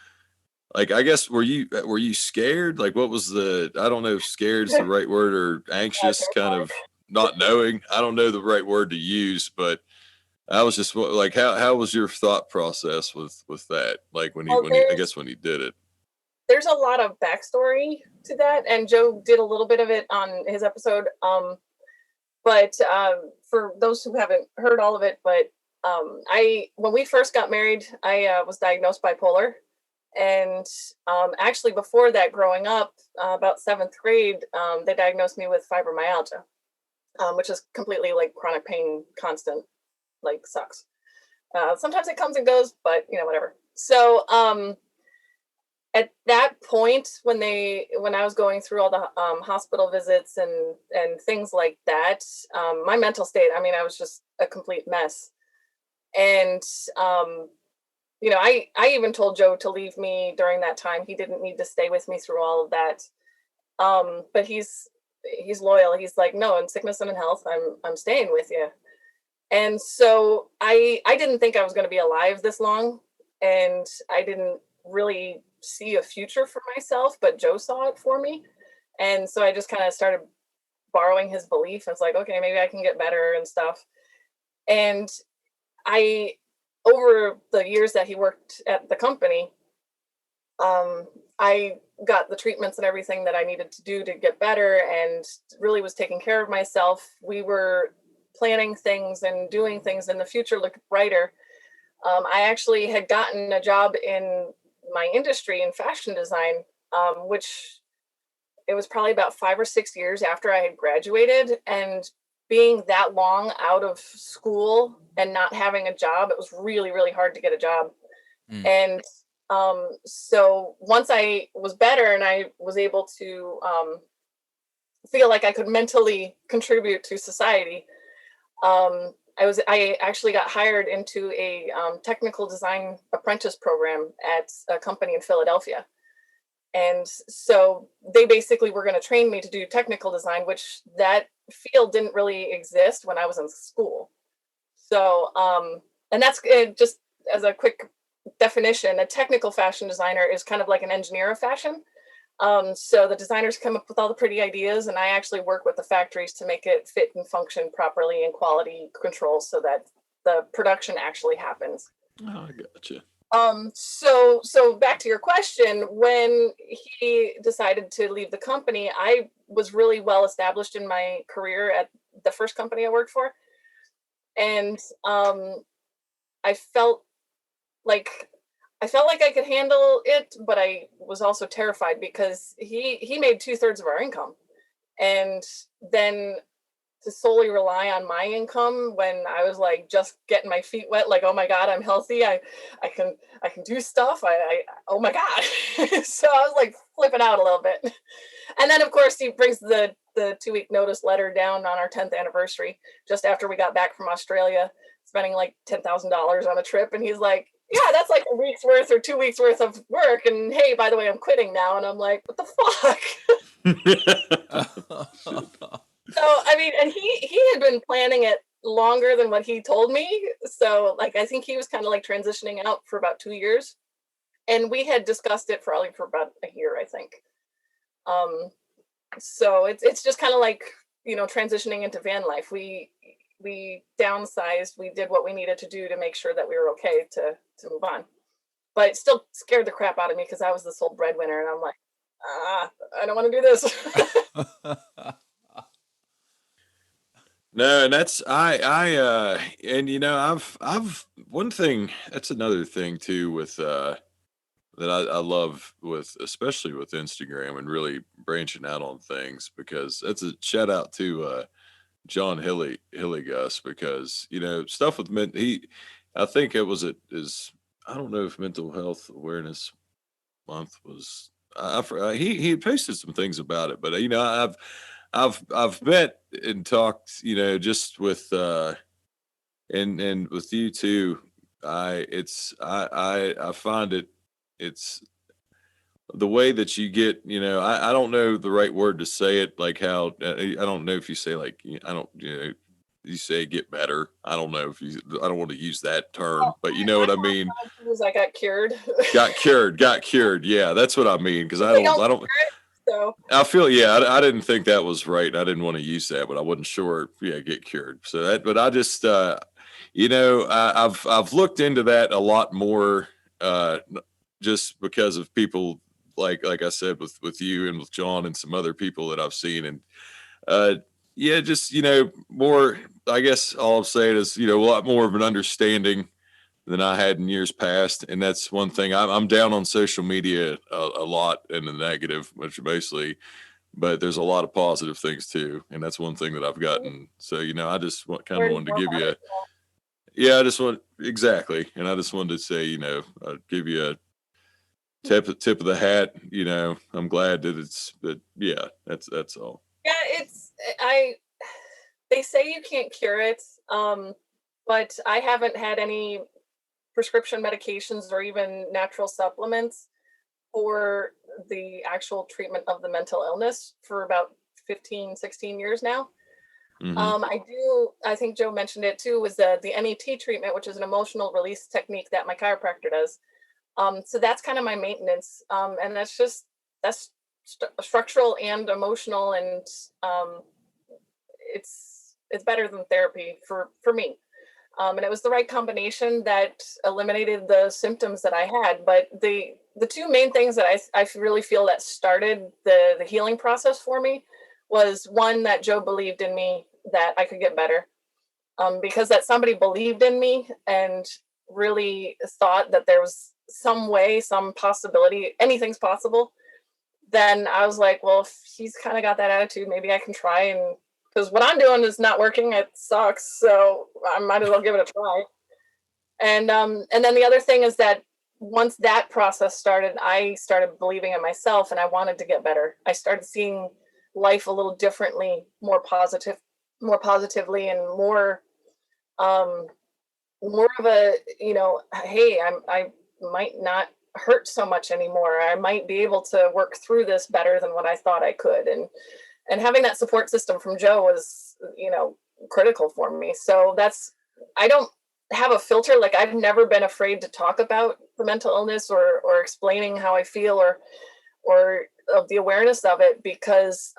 like, I guess, were you scared? Like, what was I don't know if scared is the right word, or anxious, kind of not knowing. I don't know the right word to use, but I was just like, how was your thought process with that? Like I guess when he did it. There's a lot of backstory to that, and Joe did a little bit of it on his episode. But for those who haven't heard all of it, but when we first got married, I was diagnosed bipolar. And actually, before that, growing up, about seventh grade, they diagnosed me with fibromyalgia, which is completely like chronic pain, constant, like sucks. Sometimes it comes and goes, but whatever. So at that point, when I was going through all the hospital visits and things like that, my mental state, I mean, I was just a complete mess. And I even told Joe to leave me during that time. He didn't need to stay with me through all of that. But he's loyal. He's like, no, in sickness and in health, I'm staying with you. And so I didn't think I was going to be alive this long, and I didn't really see a future for myself, but Joe saw it for me. And so I just kind of started borrowing his belief. It's like, okay, maybe I can get better and stuff. And over the years that he worked at the company, I got the treatments and everything that I needed to do to get better, and really was taking care of myself. We were planning things and doing things, and the future looked brighter. I actually had gotten a job in my industry in fashion design, which it was probably about 5 or 6 years after I had graduated. And being that long out of school and not having a job, it was really, really hard to get a job. And so once I was better and I was able to feel like I could mentally contribute to society, I actually got hired into a technical design apprentice program at a company in Philadelphia. And so they basically were going to train me to do technical design, which that field didn't really exist when I was in school. So, and that's just as a quick definition, a technical fashion designer is kind of like an engineer of fashion. So the designers come up with all the pretty ideas, and I actually work with the factories to make it fit and function properly in quality control so that the production actually happens. Oh, I gotcha. So back to your question, when he decided to leave the company, I was really well established in my career at the first company I worked for. And I felt like I could handle it, but I was also terrified because he made 2/3 of our income. And then to solely rely on my income when I was like just getting my feet wet, like, oh my God, I'm healthy. I can do stuff. Oh my God. So I was like flipping out a little bit. And then of course he brings the 2-week notice letter down on our 10th anniversary, just after we got back from Australia, spending like $10,000 on a trip. And he's like, yeah, that's like a week's worth or 2 weeks worth of work. And hey, by the way, I'm quitting now. And I'm like, what the fuck? So, I mean, and he had been planning it longer than what he told me. So, like, I think he was kind of like transitioning out for about 2 years. And we had discussed it for about a year, I think. So it's just kind of like, transitioning into van life. We downsized, we did what we needed to do to make sure that we were okay to move on. But it still scared the crap out of me because I was the sole breadwinner, and I'm like, I don't want to do this. No, and that's and I've one thing, that's another thing too with that I love with, especially with Instagram and really branching out on things, because that's a shout out to John Hilligus, because stuff with I think it was I don't know if Mental Health Awareness Month was, he posted some things about it, but I've met and talked, just with and with you too. I find it's the way that you get, I don't know the right word to say it, like how I don't know if you say, like, I don't, you say get better. I don't know I don't want to use that term, but you know what I mean? I got cured. Got cured. Yeah, that's what I mean. Cause I don't, so I feel, yeah, I didn't think that was right. I didn't want to use that, but I wasn't sure. Yeah, get cured. So that, but I just, you know, I've looked into that a lot more, just because of people like I said, with you and with John and some other people that I've seen. And, yeah, just, you know, more, I guess all I'm saying is, you know, a lot more of an understanding than I had in years past. And that's one thing. I'm down on social media a lot in the negative, which basically, but there's a lot of positive things too. And that's one thing that I've gotten. So, you know, I just kind of wanted to give you I just want, exactly. And I just wanted to say, you know, give you a tip of the hat. You know, I'm glad that yeah, that's all. Yeah, they say you can't cure it. But I haven't had any prescription medications or even natural supplements for the actual treatment of the mental illness for about 15, 16 years now. Mm-hmm. I think Joe mentioned it too, was the NET treatment, which is an emotional release technique that my chiropractor does. So that's kind of my maintenance. And that's structural and emotional. And it's better than therapy for me. And it was the right combination that eliminated the symptoms that I had. But the two main things that I really feel that started the healing process for me was, one, that Joe believed in me, that I could get better. Because that somebody believed in me and really thought that there was some way, some possibility, anything's possible. Then I was like, well, if he's kind of got that attitude, maybe I can try, and because what I'm doing is not working. It sucks. So I might as well give it a try. And then the other thing is that once that process started, I started believing in myself, and I wanted to get better. I started seeing life a little differently, more positively, and more of a, you know, hey, I might not hurt so much anymore. I might be able to work through this better than what I thought I could. And having that support system from Joe was, you know, critical for me. So I don't have a filter. Like, I've never been afraid to talk about the mental illness or explaining how I feel or of the awareness of it, because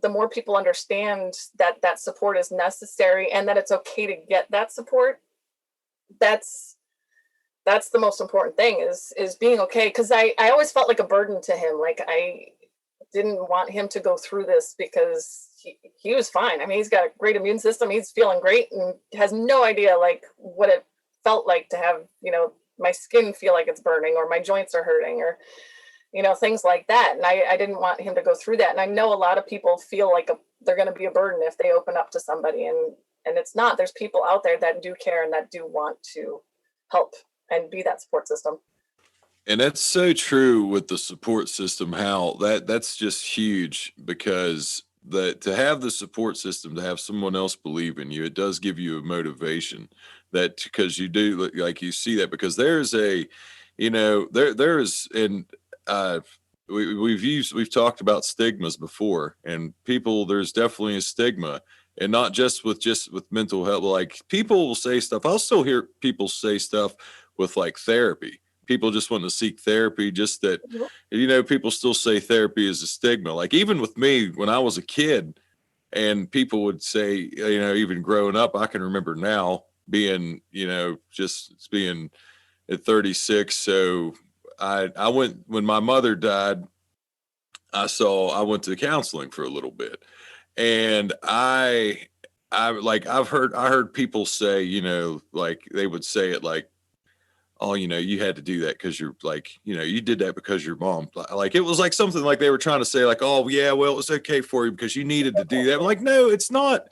the more people understand that support is necessary and that it's okay to get that support, that's the most important thing is being okay. Because I always felt like a burden to him. Like, I didn't want him to go through this, because he was fine. I mean, he's got a great immune system. He's feeling great and has no idea like what it felt like to have, you know, my skin feel like it's burning, or my joints are hurting, or, you know, things like that. And I didn't want him to go through that. And I know a lot of people feel like they're going to be a burden if they open up to somebody, and it's not. There's people out there that do care and that do want to help and be that support system. And that's so true with the support system, how that's just huge, because to have the support system, to have someone else believe in you, it does give you a motivation, that because you do, like, you see that, because there's a, you know, there is, and we've talked about stigmas before, and people, there's definitely a stigma, and not just with mental health. Like, people will say stuff. I'll still hear people say stuff with like therapy. People just want to seek therapy, just that, you know, people still say therapy is a stigma. Like, even with me, when I was a kid, and people would say, you know, even growing up, I can remember now being, you know, just being at 36. So I went, when my mother died, I went to counseling for a little bit, and I heard people say, you know, like, they would say it like, oh, you know, you had to do that because you're like, you know, you did that because your mom, like, it was like something like they were trying to say like, oh yeah, well, it's okay for you because you needed to do that. I'm like, no, it's not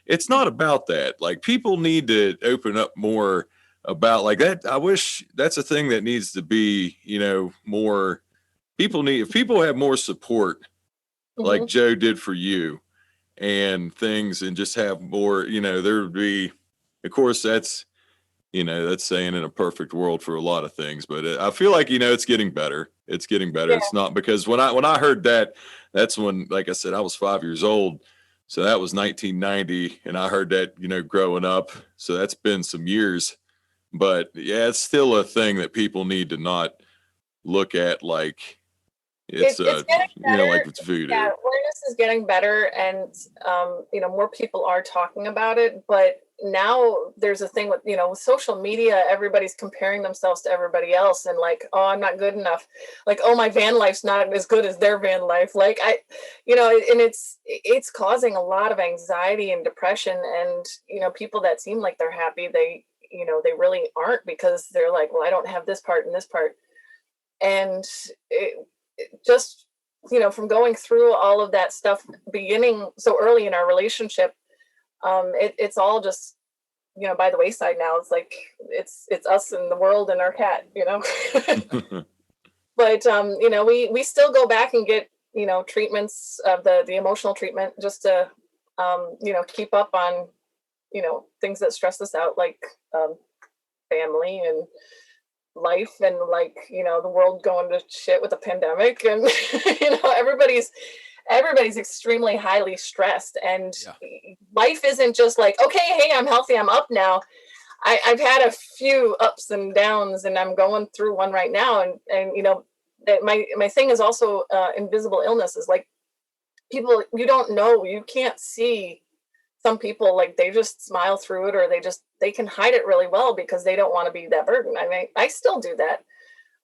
about that. Like, people need to open up more about like that. I wish that's a thing that needs to be, you know, more if people have more support, like Joe did for you, and things, and just have more, you know, there would be, of course, that's, you know, that's saying in a perfect world for a lot of things, but I feel like, you know, it's getting better. It's getting better. Yeah. It's not, because when I heard that, that's when, like I said, I was 5 years old. So that was 1990. And I heard that, growing up. So that's been some years. But yeah, it's still a thing that people need to not look at like it's getting better. like it's voodoo. Yeah, awareness is getting better, and more people are talking about it. But now there's a thing with with social media. Everybody's comparing themselves to everybody else, and like, oh, I'm not good enough. Like, oh, my van life's not as good as their van life. Like and it's causing a lot of anxiety and depression. And people that seem like they're happy, they really aren't, because they're like, well, I don't have this part and this part. And just from going through all of that stuff beginning so early in our relationship, it's all just by the wayside now. It's like it's us and the world and our cat. But we still go back and get treatments of the emotional treatment, just to keep up on things that stress us out, like family and life, and like the world going to shit with a pandemic, and everybody's extremely highly stressed. And life isn't just like, okay, hey, I'm healthy, I'm up now. I've had a few ups and downs, and I'm going through one right now. And my thing is also invisible illnesses. Like, people, you don't know, you can't see. Some people, like, they just smile through it, or they can hide it really well because they don't want to be that burden. I mean, I still do that.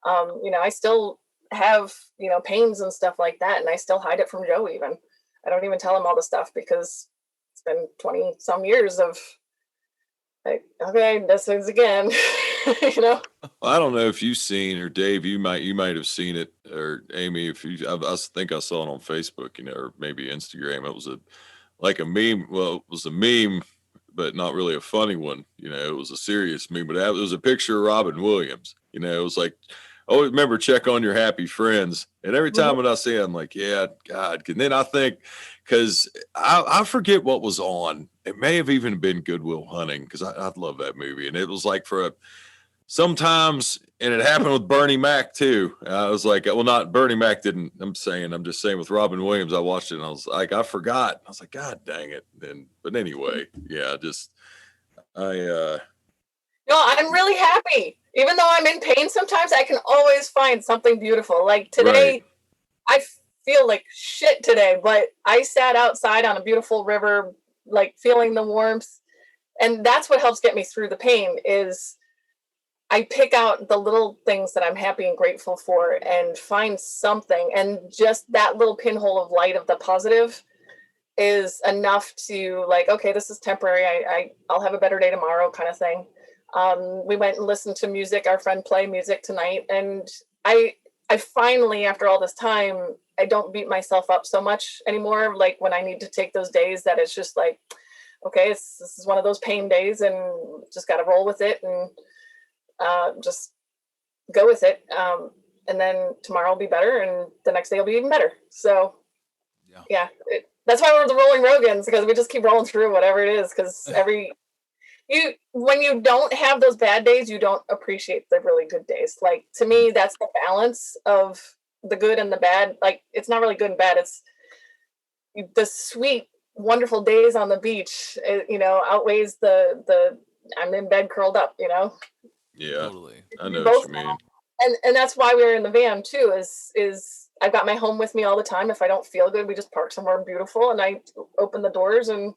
I still have, pains and stuff like that. And I still hide it from Joe even. I don't even tell him all the stuff, because it's been 20 some years of like, okay, this is again, Well, I don't know if you've seen, or Dave, you might have seen it, or Amy, if I think I saw it on Facebook, or maybe Instagram. It was like a meme. Well, it was a meme, but not really a funny one. It was a serious meme, but it was a picture of Robin Williams. It was like, oh, remember, check on your happy friends. And every time when I see it, I'm like, yeah, God. And then I think, because I forget what was on. It may have even been Good Will Hunting, because I love that movie. And it was like sometimes, and it happened with Bernie Mac too. I was like, well, not Bernie Mac didn't. I'm just saying with Robin Williams, I watched it and I was like, I forgot. I was like, God dang it. But anyway, yeah, I'm really happy. Even though I'm in pain sometimes, I can always find something beautiful. Like today, right. I feel like shit today, but I sat outside on a beautiful river, like feeling the warmth. And that's what helps get me through the pain, is I pick out the little things that I'm happy and grateful for and find something. And just that little pinhole of light of the positive is enough to, like, okay, this is temporary. I'll have a better day tomorrow, kind of thing. We went and listened to music, our friend play music tonight. And I finally, after all this time, I don't beat myself up so much anymore. Like when I need to take those days that it's just like, okay, this is one of those pain days, and just got to roll with it and just go with it. And then tomorrow will be better, and the next day will be even better. So yeah, that's why we're the Rolling Rogans, because we just keep rolling through whatever it is. Because when you don't have those bad days, you don't appreciate the really good days. Like, to me, that's the balance of the good and the bad. Like, it's not really good and bad. It's the sweet, wonderful days on the beach, outweighs the I'm in bed curled up, Yeah, totally. I know what you mean. And that's why we're in the van too, is I've got my home with me all the time. If I don't feel good, we just park somewhere beautiful, and I open the doors and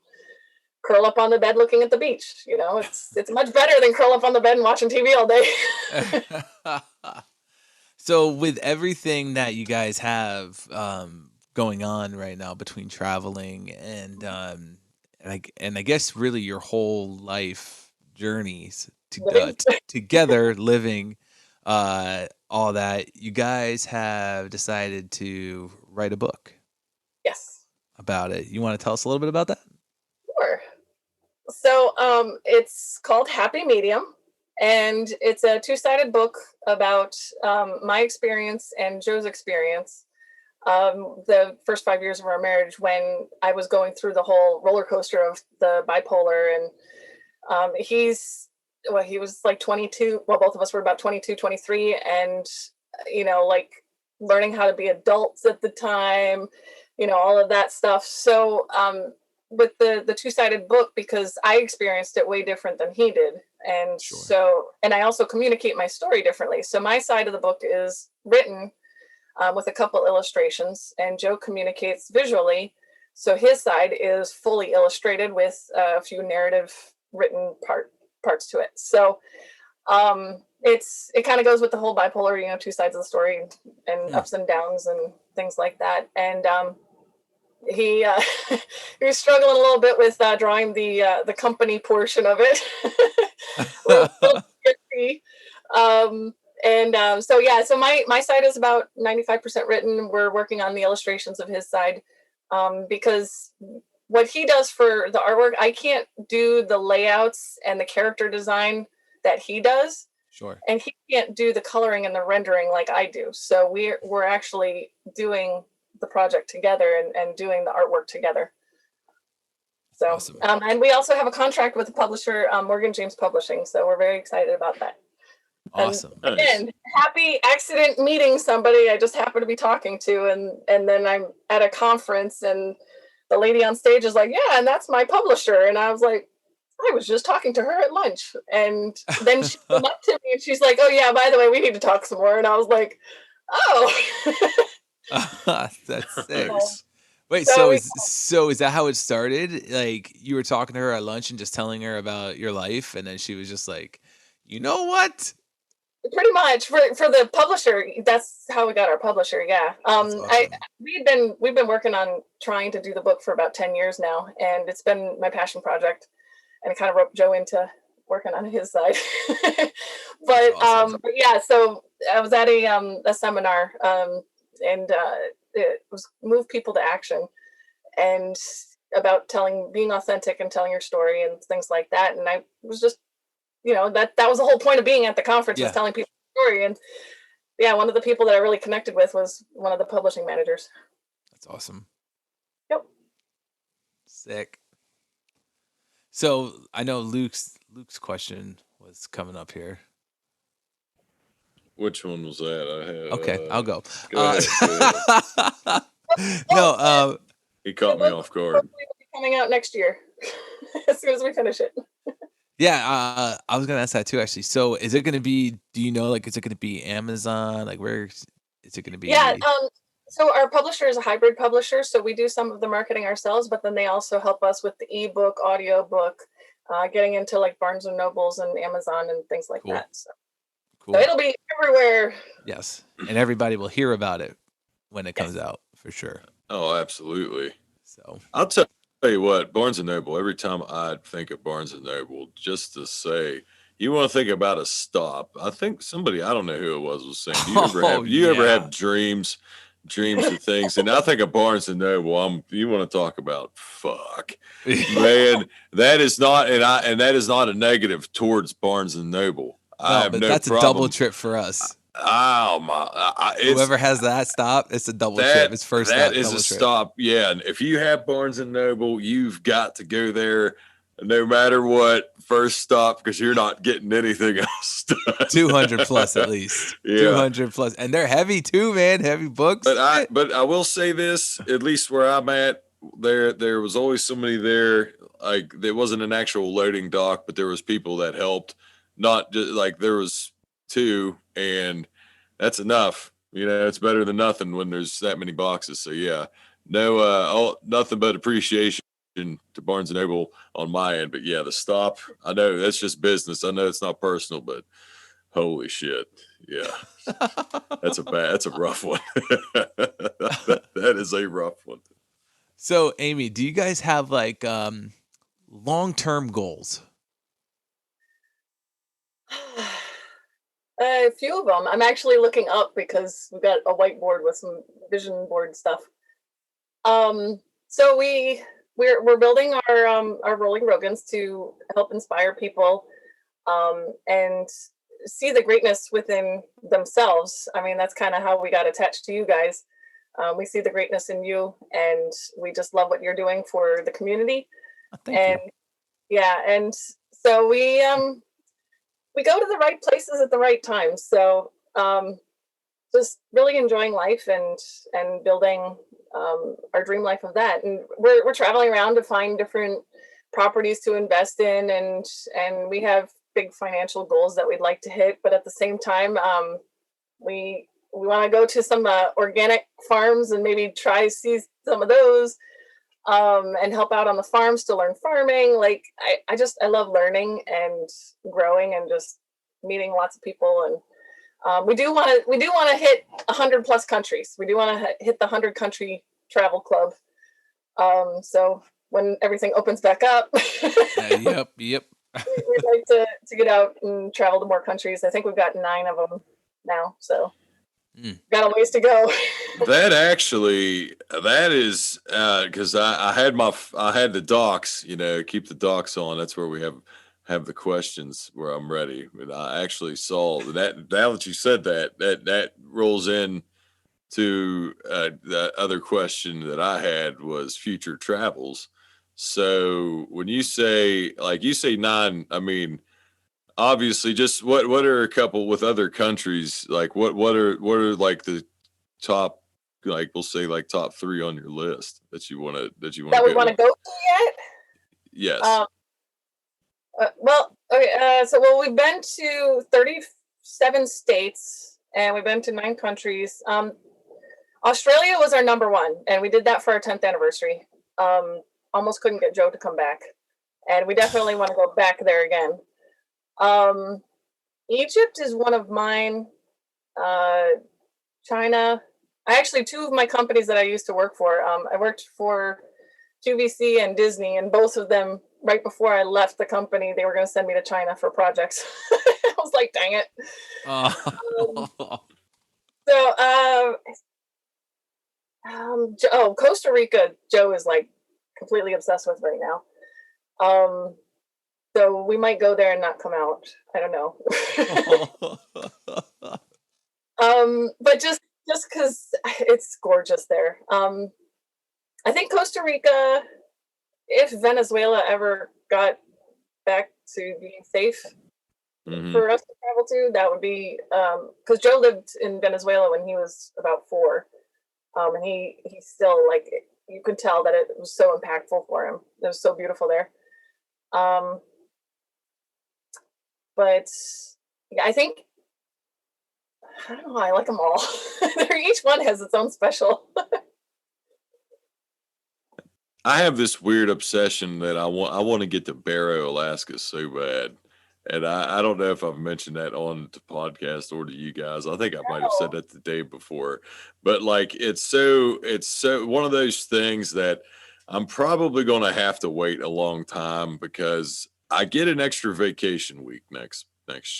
curl up on the bed looking at the beach. It's much better than curl up on the bed and watching TV all day. So with everything that you guys have going on right now, between traveling and I guess really your whole life journeys together, living, all that, you guys have decided to write a book. Yes. About it. You want to tell us a little bit about that? Sure. So it's called Happy Medium, and it's a 2-sided book about my experience and Joe's experience. The first 5 years of our marriage, when I was going through the whole roller coaster of the bipolar, and he was like 22. Well, both of us were about 22, 23, and like learning how to be adults at the time, all of that stuff. So with the two-sided book because I experienced it way different than he did. And and I also communicate my story differently. So my side of the book is written with a couple illustrations, and Joe communicates visually. So his side is fully illustrated with a few narrative written parts to it. So it kind of goes with the whole bipolar, two sides of the story and ups and downs and things like that. And he he was struggling a little bit with drawing the company portion of it. So my side is about 95% written. We're working on the illustrations of his side because what he does for the artwork, I can't do the layouts and the character design that he does. Sure. And he can't do the coloring and the rendering like I do. So we're actually doing the project together and doing the artwork together. So, awesome. And we also have a contract with the publisher, Morgan James Publishing. So we're very excited about that. Awesome. And again, happy accident meeting somebody I just happened to be talking to. And then I'm at a conference and the lady on stage is like, yeah, and that's my publisher. And I was like, I was just talking to her at lunch. And then she came up to me and she's like, oh yeah, by the way, we need to talk some more. And I was like, oh. That's sick. Wait, so is that how it started? Like you were talking to her at lunch and just telling her about your life, and then she was just like, you know what? Pretty much for the publisher. That's how we got our publisher. Yeah. Awesome. We've been working on trying to do the book for about 10 years now, and it's been my passion project, and it kind of roped Joe into working on his side. But awesome. but yeah, so I was at a seminar and it was move people to action and about being authentic and telling your story and things like that. And I was just, that was the whole point of being at the conference, was telling people the story. And yeah, one of the people that I really connected with was one of the publishing managers. That's awesome. Yep. Sick. So I know Luke's question was coming up here. Which one was that? Okay, I'll go. Go ahead. No, he caught me off guard. Hopefully it'll be coming out next year as soon as we finish it. Yeah, I was gonna ask that too, actually. So, is it gonna be? Do you know? Like, is it gonna be Amazon? Like, where is it gonna be? Yeah. So our publisher is a hybrid publisher. So we do some of the marketing ourselves, but then they also help us with the ebook, audiobook, getting into like Barnes and Nobles and Amazon and things like that. So. Cool. So it'll be everywhere. Yes, and everybody will hear about it when it comes out for sure. Oh, absolutely. So I'll tell you what, Barnes and Noble. Every time I think of Barnes and Noble, just to say, you want to think about a stop. I think somebody, I don't know who it was saying, do you ever have dreams of things? And I think of Barnes and Noble. You want to talk about fuck, man? That is not, and that is not a negative towards Barnes and Noble. But that's a double trip for us. Oh my! Whoever has that stop, it's a double trip. It's first. That is a stop. Yeah, and if you have Barnes and Noble, you've got to go there, no matter what. First stop, because you're not getting anything else. 200 plus at least. Yeah. 200 plus, and they're heavy too, man. Heavy books. But I will say this: at least where I'm at, there was always somebody there. Like there wasn't an actual loading dock, but there was people that helped. Not just like there was two, and that's enough. It's better than nothing when there's that many boxes. So yeah, nothing but appreciation to Barnes and Noble on my end. But yeah, the stop, I know that's just business. I know it's not personal, but holy shit, yeah, that's a rough one. that is a rough one. So Amy, do you guys have like long-term goals? A few of them. I'm actually looking up because we've got a whiteboard with some vision board stuff. So we're building our rolling Rogans to help inspire people and see the greatness within themselves. I mean, that's kind of how we got attached to you guys. We see the greatness in you, and we just love what you're doing for the community. Thank you. Yeah, and so we go to the right places at the right time. So just really enjoying life and building our dream life of that. And we're traveling around to find different properties to invest in, and we have big financial goals that we'd like to hit. But at the same time, we want to go to some organic farms and maybe see some of those, and help out on the farms to learn farming. Like I love learning and growing and just meeting lots of people. And we do want to hit 100+ countries. We do want to hit the 100-country travel club. So when everything opens back up, Yep. we'd like to get out and travel to more countries. I think we've got 9 of them now, so got a ways to go. That is because I had the docs, keep the docs on. That's where we have the questions where I'm ready. And I actually saw that. Now that you said that rolls in to the other question that I had was future travels. So when you say 9, I mean, obviously, just what are a couple with other countries? Like what are like the top, like we'll say like top 3 on your list that we want to go to yet? Yes. We've been to 37 states and we've been to 9 countries. Australia was our number 1, and we did that for our 10th anniversary. Almost couldn't get Joe to come back, and we definitely want to go back there again. Egypt is one of mine. China. Actually, 2 of my companies that I used to work for, I worked for QVC and Disney, and both of them, right before I left the company, they were going to send me to China for projects. I was like, dang it. Costa Rica, Joe is like completely obsessed with right now. So we might go there and not come out. I don't know. But just because it's gorgeous there. I think Costa Rica, if Venezuela ever got back to being safe for us to travel to, that would be, because Joe lived in Venezuela when he was about 4. And he still, like, you could tell that it was so impactful for him. It was so beautiful there. But yeah, I think, I don't know, I like them all. Each one has its own special. I have this weird obsession that I want to get to Barrow, Alaska so bad. And I don't know if I've mentioned that on the podcast or to you guys. I think I might have said that the day before. But like it's so one of those things that I'm probably going to have to wait a long time because I get an extra vacation week next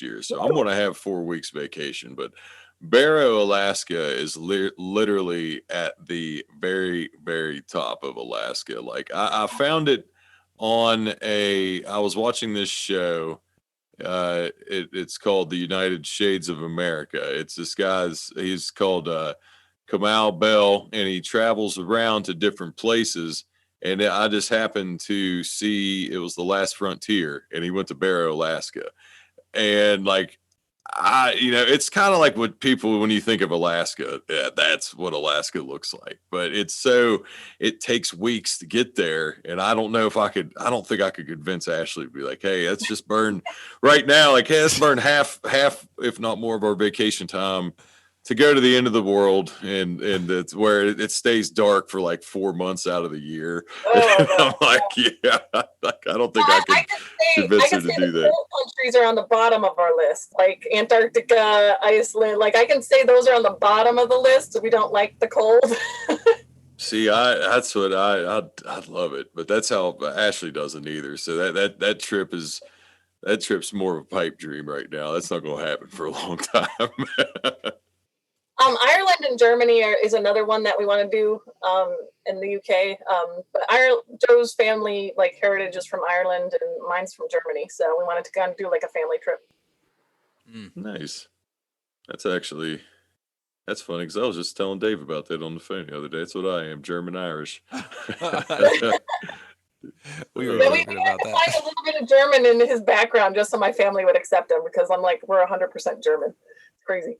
year. So I'm going to have 4 weeks vacation, but Barrow, Alaska is literally at the very, very top of Alaska. Like I found it on I was watching this show. It's called The United Shades of America. It's this he's called Kamal Bell, and he travels around to different places. And I just happened to see it was The Last Frontier, and he went to Barrow, Alaska. And like, it's kind of like what people, when you think of Alaska, that's what Alaska looks like. But it takes weeks to get there. And I don't think I could convince Ashley to be like, hey, let's just burn right now. Like, hey, let's burn half, if not more of our vacation time to go to the end of the world. And it's where it stays dark for like 4 months out of the year. I'm like, yeah, like, I don't think I could convince her to do that. Cold countries are on the bottom of our list, like Antarctica, Iceland. Like I can say those are on the bottom of the list. We don't like the cold. See, that's what I'd love it, but that's how Ashley doesn't either. So that trip's more of a pipe dream right now. That's not going to happen for a long time. Ireland and Germany is another one that we want to do in the UK. But Joe's family, like, heritage is from Ireland and mine's from Germany. So we wanted to kind of do like a family trip. Nice. That's funny because I was just telling Dave about that on the phone the other day. That's what I am, German-Irish. we had to find a little bit of German in his background just so my family would accept him, because I'm like, we're 100% German. It's crazy.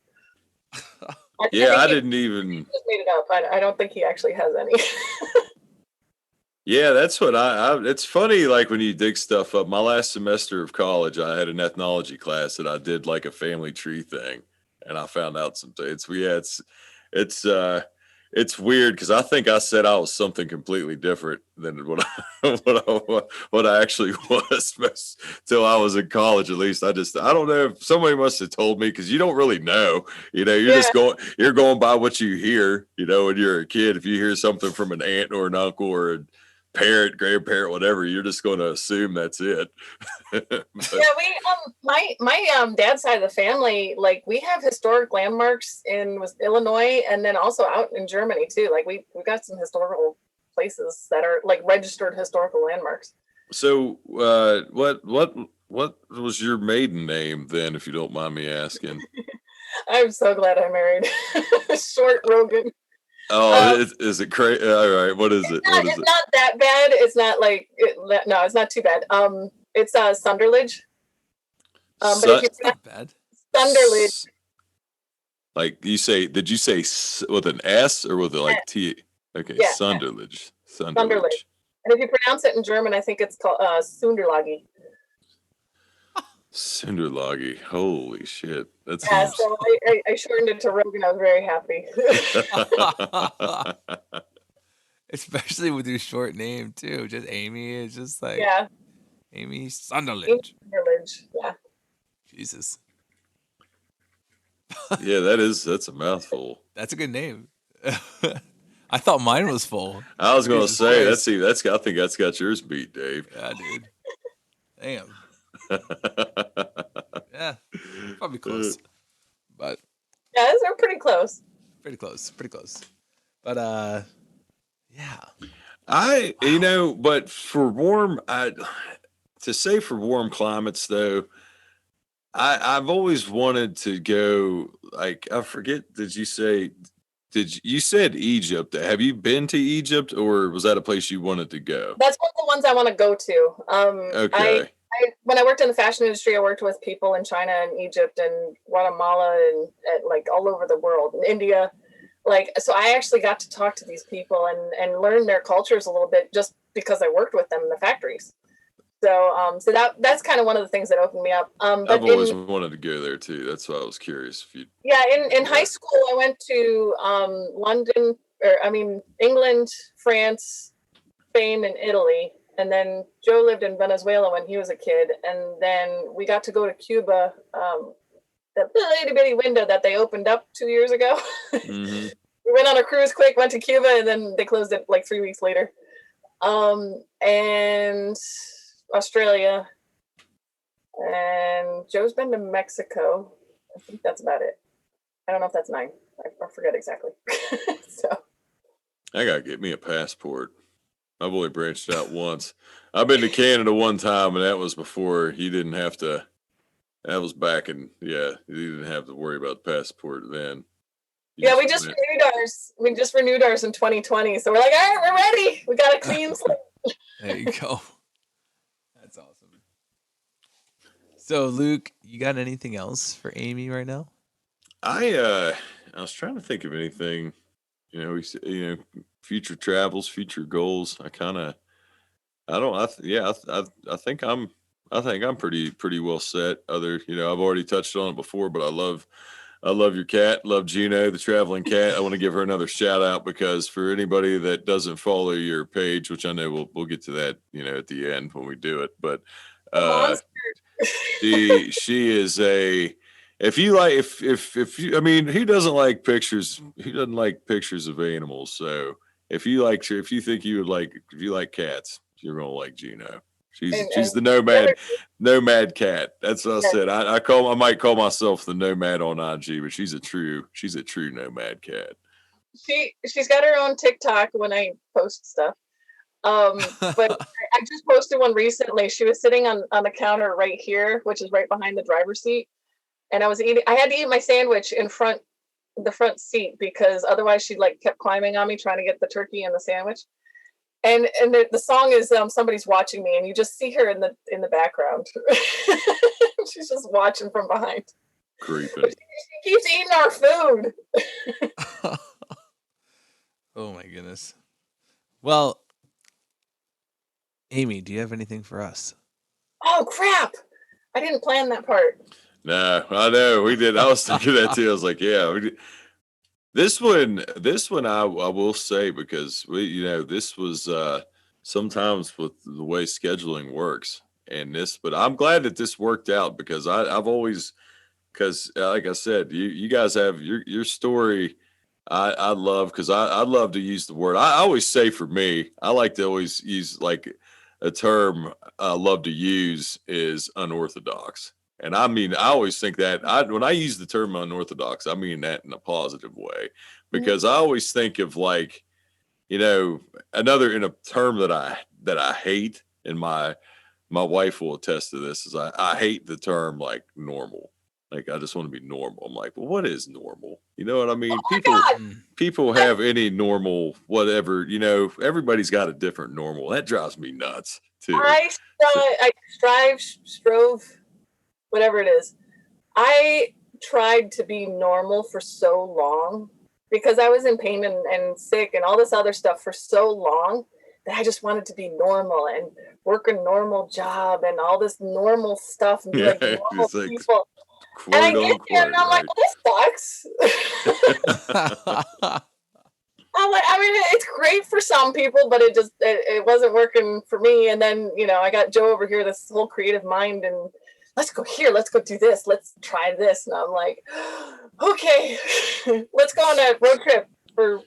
I didn't even. He just made it up. I don't think he actually has any. Yeah, that's what it's funny, like when you dig stuff up. My last semester of college, I had an ethnology class that I did like a family tree thing, and I found out some things. It's it's weird because I think I said I was something completely different than what I actually was till I was in college. At least I don't know if somebody must have told me, because you don't really know. You're just going by what you hear. When you're a kid, if you hear something from an aunt or an uncle or a parent, grandparent, whatever, you're just going to assume that's it. Yeah, my dad's side of the family, like we have historic landmarks in Illinois, and then also out in Germany too. Like we've got some historical places that are like registered historical landmarks. So what was your maiden name then, if you don't mind me asking? I'm so glad I married Short Rogan. Oh, is it crazy? All right, what is it? It's not that bad. It's not like no, it's not too bad. It's Sunderledge. But if it's not bad. Sunderledge. Like did you say with an S or with like T? Okay, yeah, Sunderledge. Sunderledge. And if you pronounce it in German, I think it's called Sunderlage. Sunderlage. Holy shit. That's so I shortened it to Rogan. I was very happy. Especially with your short name too. Just Amy is just like Amy Sunderlage. Yeah. Jesus. Yeah, that's a mouthful. That's a good name. I thought mine was full. I was going to say that's I think that's got yours beat, Dave. Yeah, dude. Damn. Yeah, probably close, but yeah, they're pretty close. Pretty close. But yeah, but for warm climates though, I've always wanted to go. Like I forget, you said Egypt? Have you been to Egypt, or was that a place you wanted to go? That's one of the ones I want to go to. Okay. When I worked in the fashion industry, I worked with people in China and Egypt and Guatemala and like all over the world, in India. Like, so I actually got to talk to these people and learn their cultures a little bit just because I worked with them in the factories. So, that's kind of one of the things that opened me up. I've always wanted to go there too. That's why I was curious. In high school, I went to England, France, Spain, and Italy. And then Joe lived in Venezuela when he was a kid. And then we got to go to Cuba, that little bitty window that they opened up 2 years ago. Mm-hmm. We went on a cruise quick, went to Cuba, and then they closed it like 3 weeks later. And Australia. And Joe's been to Mexico. I think that's about it. I don't know if that's 9. I forget exactly. So I gotta get me a passport. I've only branched out once. I've been to Canada one time, and that was before he didn't have to. That was back in he didn't have to worry about the passport then. We just renewed ours. We just renewed ours in 2020, so we're like, all right, we're ready. We got a clean slate. There you go. That's awesome. So, Luke, you got anything else for Amy right now? I was trying to think of anything. Future travels, future goals. I think I'm pretty well set. I've already touched on it before, but I love your cat. Love Gino, the traveling cat. I want to give her another shout out, because for anybody that doesn't follow your page, which I know we'll get to that, at the end when we do it, but she is a. If you like, he doesn't like pictures. He doesn't like pictures of animals. So if you like cats, you're gonna like Gino. She's the nomad cat. That's what I said. I might call myself the nomad on IG, but she's a true nomad cat. She's got her own TikTok when I post stuff. But I just posted one recently. She was sitting on the counter right here, which is right behind the driver's seat. And I had to eat my sandwich in the front seat, because otherwise she kept climbing on me trying to get the turkey and the sandwich. And the song is Somebody's Watching Me, and you just see her in the background. She's just watching from behind. creeping. She keeps eating our food. Oh my goodness. Well, Amy, do you have anything for us? Oh crap! I didn't plan that part. No, I know we did. I was thinking that too. I was like, yeah, we did. This one, I will say, because this was sometimes with the way scheduling works and this, but I'm glad that this worked out, because I've always, because like I said, you guys have your story. I love, because I love to use the word. I always say, for me, I like to always use, like, a term I love to use is unorthodox. And I mean, I always think that when I use the term unorthodox, I mean that in a positive way, because I always think of, like, another, in a term that I hate, and my wife will attest to this, is I hate the term, like, normal. Like, I just want to be normal. I'm like, well, what is normal? You know what I mean? People have any normal, whatever, everybody's got a different normal. That drives me nuts too. I strove, whatever it is. I tried to be normal for so long, because I was in pain and sick and all this other stuff for so long, that I just wanted to be normal and work a normal job and all this normal stuff and be like normal people. And I get there and I'm like, well, this sucks. I'm like, I mean, it's great for some people, but it wasn't working for me. And then, I got Joe over here, this whole creative mind, and let's go here, let's go do this, let's try this. And I'm like, okay, let's go on a road trip for,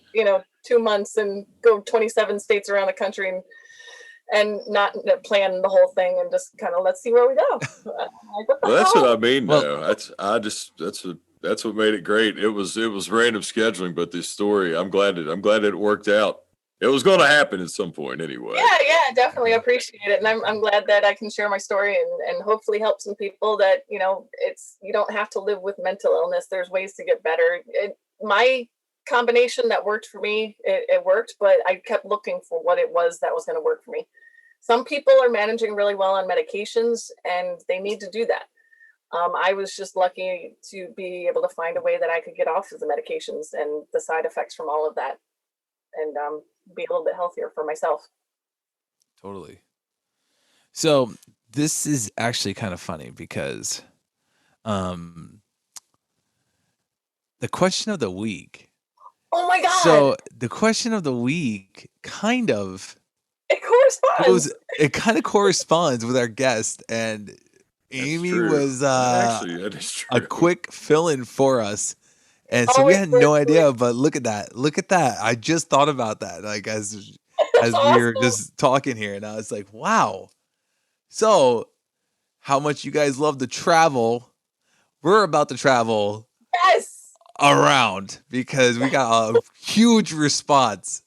2 months and go 27 states around the country and not plan the whole thing, and just kind of, let's see where we go. Well, that's what I mean. Though that's what made it great. It was random scheduling, but this story, I'm glad it worked out. It was going to happen at some point anyway. Yeah, definitely appreciate it, and I'm glad that I can share my story and hopefully help some people that you don't have to live with mental illness. There's ways to get better. My combination that worked for me, it worked, but I kept looking for what it was that was going to work for me. Some people are managing really well on medications, and they need to do that. I was just lucky to be able to find a way that I could get off of the medications and the side effects from all of that, and be a little bit healthier for myself. Totally. So this is actually kind of funny, because the question of the week. Oh my God. So the question of the week kind of corresponds with our guest, and Amy was that is true. a quick fill-in for us. And so we had no idea, but look at that. I just thought about that, like, as we were just talking here, and I was like, wow. So how much you guys love to travel. We're about to travel. Yes. Around, because we got a huge response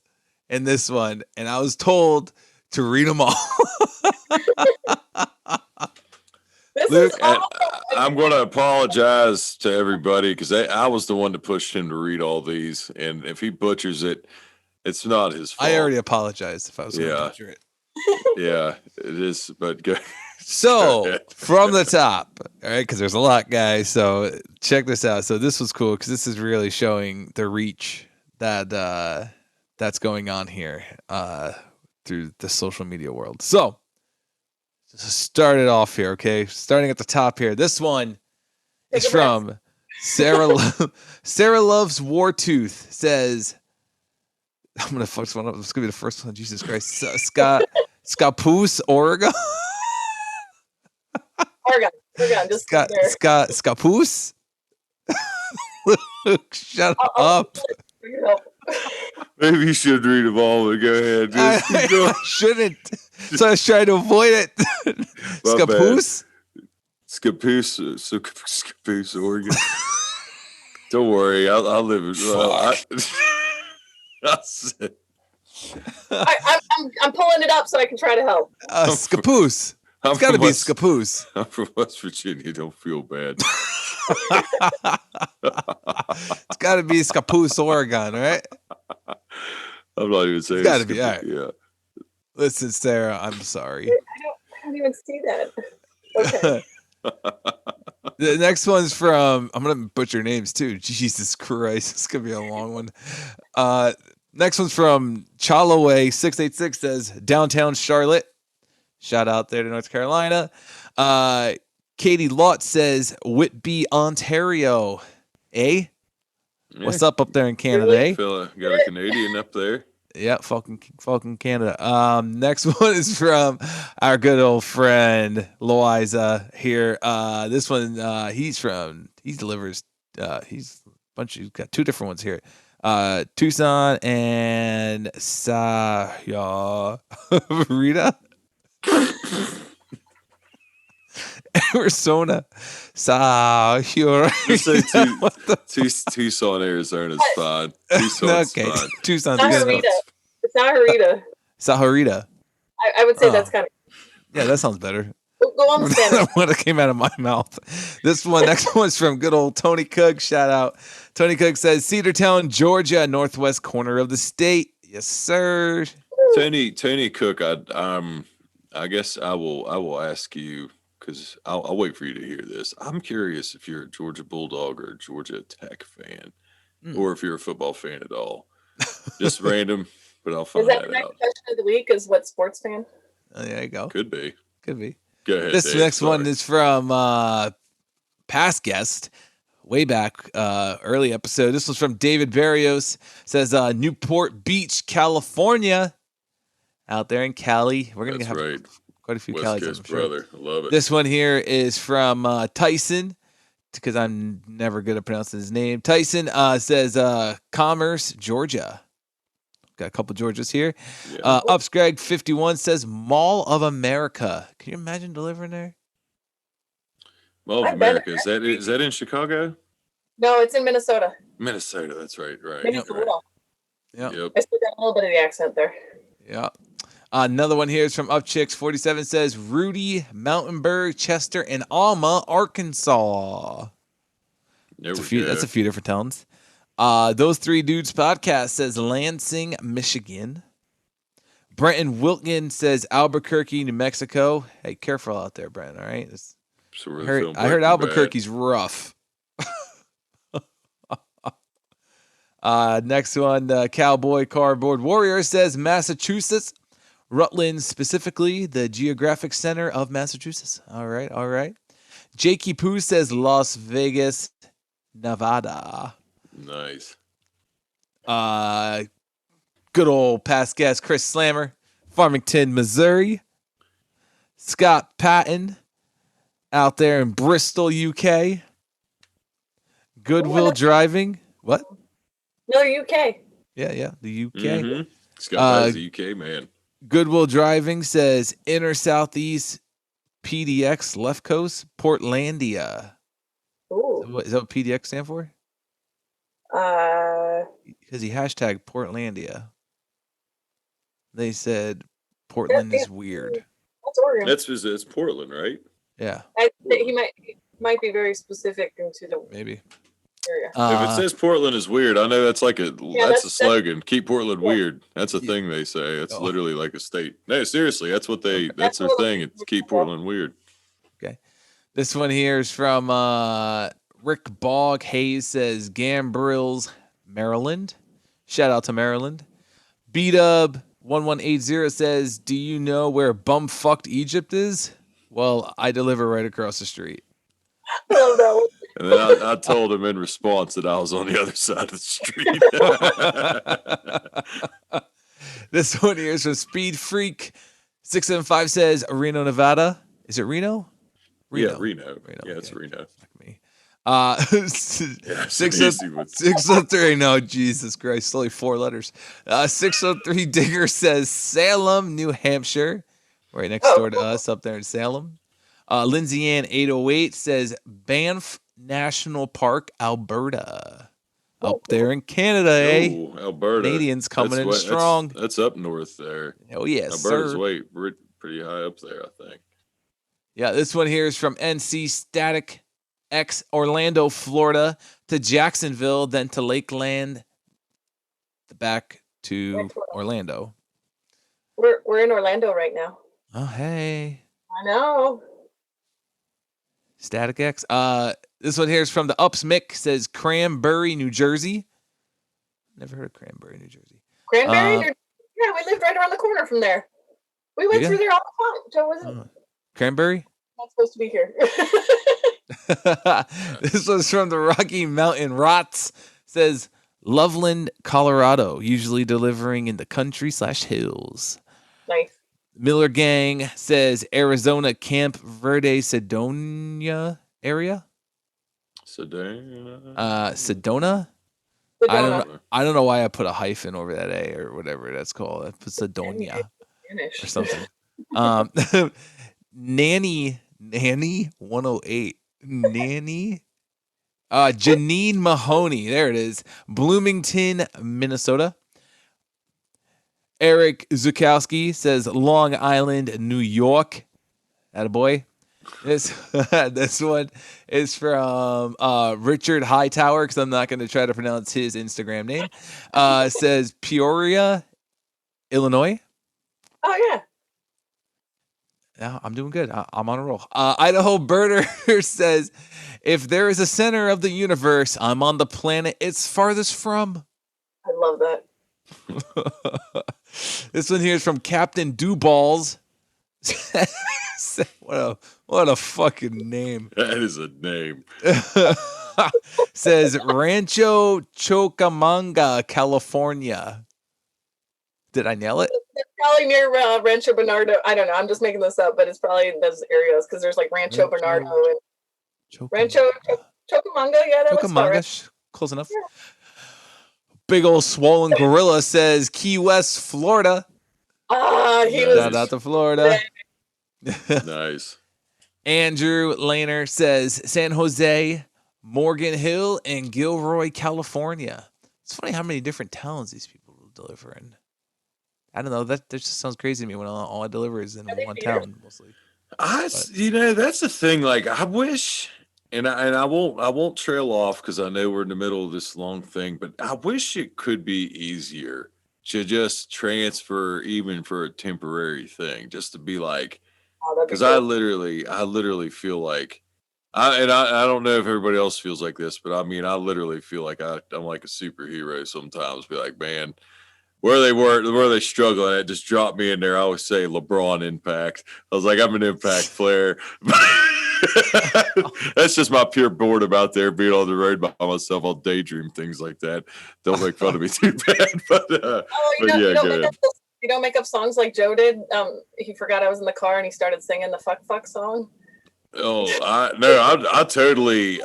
in this one, and I was told to read them all. Luke, I'm going to apologize to everybody, because I was the one that pushed him to read all these, and if he butchers it, it's not his fault. I already apologized if I was going to butcher it. Yeah, it is, but go. So from the top, all right, because there's a lot, guys. So check this out. So this was cool, because this is really showing the reach that that's going on here through the social media world. So just start it off here, okay? Starting at the top here. This one is from Sarah. Sarah Loves Wartooth says, I'm gonna fuck this one up. This is gonna be the first one. Jesus Christ, Scappoose, Oregon. Oregon, just Scappoose. Shut up. Maybe you should read them all, but go ahead. I shouldn't. So I was trying to avoid it. Scappoose. Scappoose, Oregon. Don't worry, I'll live it. I'm pulling it up so I can try to help. Scappoose. It's got to be Scappoose. I'm from West Virginia. Don't feel bad. It's got to be Scappoose, Oregon, right? I'm not even saying it's got to be. All right. Yeah. Listen, Sarah, I'm sorry. I don't even see that. Okay. The next one's from, I'm going to butcher names too. Jesus Christ. It's going to be a long one. Next one's from Chalaway686 says, downtown Charlotte. Shout out there to North Carolina. Katie Lott says, Whitby, Ontario. Eh? Yeah. What's up there in Canada, eh? Fella, got a Canadian up there. Yeah, fucking Canada. Next one is from our good old friend Loiza here. This one, he delivers. He's got two different ones here. Tucson and Rita. Arizona. Just say Tucson, Arizona is fine. Tucson's okay. fine. Tucson's good. It's Saharita. Saharita. I would say that's kind of. Yeah, that sounds better. Go on the Spanish. When it came out of my mouth. Next one's from good old Tony Cook. Shout out. Tony Cook says, Cedartown, Georgia, northwest corner of the state. Yes, sir. Tony Cook, I guess I will ask you, because I'll wait for you to hear this. I'm curious if you're a Georgia Bulldog or a Georgia Tech fan, or if you're a football fan at all. Just random, but I'll find that out. Is that the next question of the week? Is what sports fan? There you go. Could be. Go ahead. This Dave, next one is from past guest, way back early episode. This was from David Barrios. Says Newport Beach, California. Out there in Cali. We're going to have quite a few West Calis. Coast brother. I love it. This one here is from Tyson, because I'm never good at pronouncing his name. Tyson says Commerce, Georgia. Got a couple Georgias here. Yeah. Upscrag 51 says Mall of America. Can you imagine delivering there? Mall of America. Is that in Chicago? No, it's in Minnesota. Minnesota, that's right. Minnesota. Yep. I still got a little bit of the accent there. Yeah. Another one here is from UpChicks47 says Rudy, Mountainburg, Chester, and Alma, Arkansas. That's a few different towns. Those Three Dudes podcast says Lansing, Michigan. Brenton Wilkin says Albuquerque, New Mexico. Hey, careful out there, Brenton. All right. I heard Albuquerque's rough. Next one, Cowboy Cardboard Warrior says Massachusetts, Rutland, specifically the geographic center of Massachusetts. All right. Jakey Poo says Las Vegas, Nevada. Nice. Good old past guest Chris Slammer, Farmington, Missouri. Scott Patton out there in Bristol, UK. Goodwill Driving. What? No, UK. Yeah, the UK. Mm-hmm. Scott the UK man. Goodwill Driving says Inner Southeast PDX Left Coast Portlandia. Ooh. Is that what PDX stand for? Because he hashtag Portlandia. They said Portland is weird. That's Oregon. It's Portland, right? Yeah. He might be very specific into the maybe area. If it says Portland is weird, I know that's like that's a slogan. Keep Portland weird. That's a thing they say. It's literally like a state. No, seriously, that's what that's their thing. It's keep Portland weird. Okay. This one here is from Rick Bog Hayes says Gambrills, Maryland. Shout out to Maryland. B-Dub 1180 says, do you know where bumfucked Egypt is? Well, I deliver right across the street. Oh, no. And then I told him in response that I was on the other side of the street. This one here is from Speed Freak 675 says Reno, Nevada. Is it Reno? Yeah, Reno. Yeah, it's Reno. Like me. 603. No, Jesus Christ. It's only 4 letters. 603 Digger says Salem, New Hampshire. Right next door to us up there in Salem. Lindsay Ann 808 says Banff National Park, Alberta. Up there in Canada, eh? Alberta. Canadians coming in strong. That's up north there. Oh, yes, Alberta's sir. pretty high up there, I think. Yeah, this one here is from NC Static X Orlando, Florida to Jacksonville, then to Lakeland, back to Orlando. We're in Orlando right now. Oh, hey. I know. Static X. This one here is from the Ups Mick. Says Cranberry, New Jersey. Never heard of Cranberry, New Jersey. Cranberry? Yeah, we lived right around the corner from there. We went through there all the time. Joe wasn't. Cranberry? Not supposed to be here. This was from the Rocky Mountain Rots. Says Loveland, Colorado. Usually delivering in the country/hills. Nice. Miller Gang says Arizona, Camp Verde, Sedona area. Sedona. I don't know why I put a hyphen over that A or whatever that's called. I put Sedonia or something. Nanny 108. Nanny. Janine Mahoney. There it is. Bloomington, Minnesota. Eric Zukowski says Long Island, New York. Attaboy. This one is from Richard Hightower, because I'm not going to try to pronounce his Instagram name. Says Peoria, Illinois. Oh, yeah. Yeah, I'm doing good. I'm on a roll. Idaho Birder says, if there is a center of the universe, I'm on the planet it's farthest from. I love that. This one here is from Captain Duballs. What a fucking name. That is a name. Says Rancho Chocamanga, California. Did I nail it? It's probably near Rancho Bernardo. I don't know. I'm just making this up, but it's probably in those areas because there's like Rancho Bernardo and Rancho Chocamanga. Yeah, that looks about right. Close enough. Yeah. Big old swollen gorilla says Key West, Florida. Shout out to Florida. Nice. Andrew Lehner says San Jose, Morgan Hill, and Gilroy, California. It's funny how many different towns these people deliver in. I don't know. That just sounds crazy to me when all I deliver is in one town mostly. That's the thing. Like, I wish, and I won't trail off because I know we're in the middle of this long thing, but I wish it could be easier to just transfer, even for a temporary thing, just to be like, because I literally feel like, I don't know if everybody else feels like this, but I mean, I literally feel like I'm like a superhero sometimes. Be like, man, where they struggling at, just drop me in there. I always say LeBron Impact. I was like, I'm an Impact player. That's just my pure boredom out there being on the road by myself. I'll daydream things like that. Don't make fun of me too bad. You don't make up songs like Joe did. He forgot I was in the car and he started singing the fuck song. Oh, I totally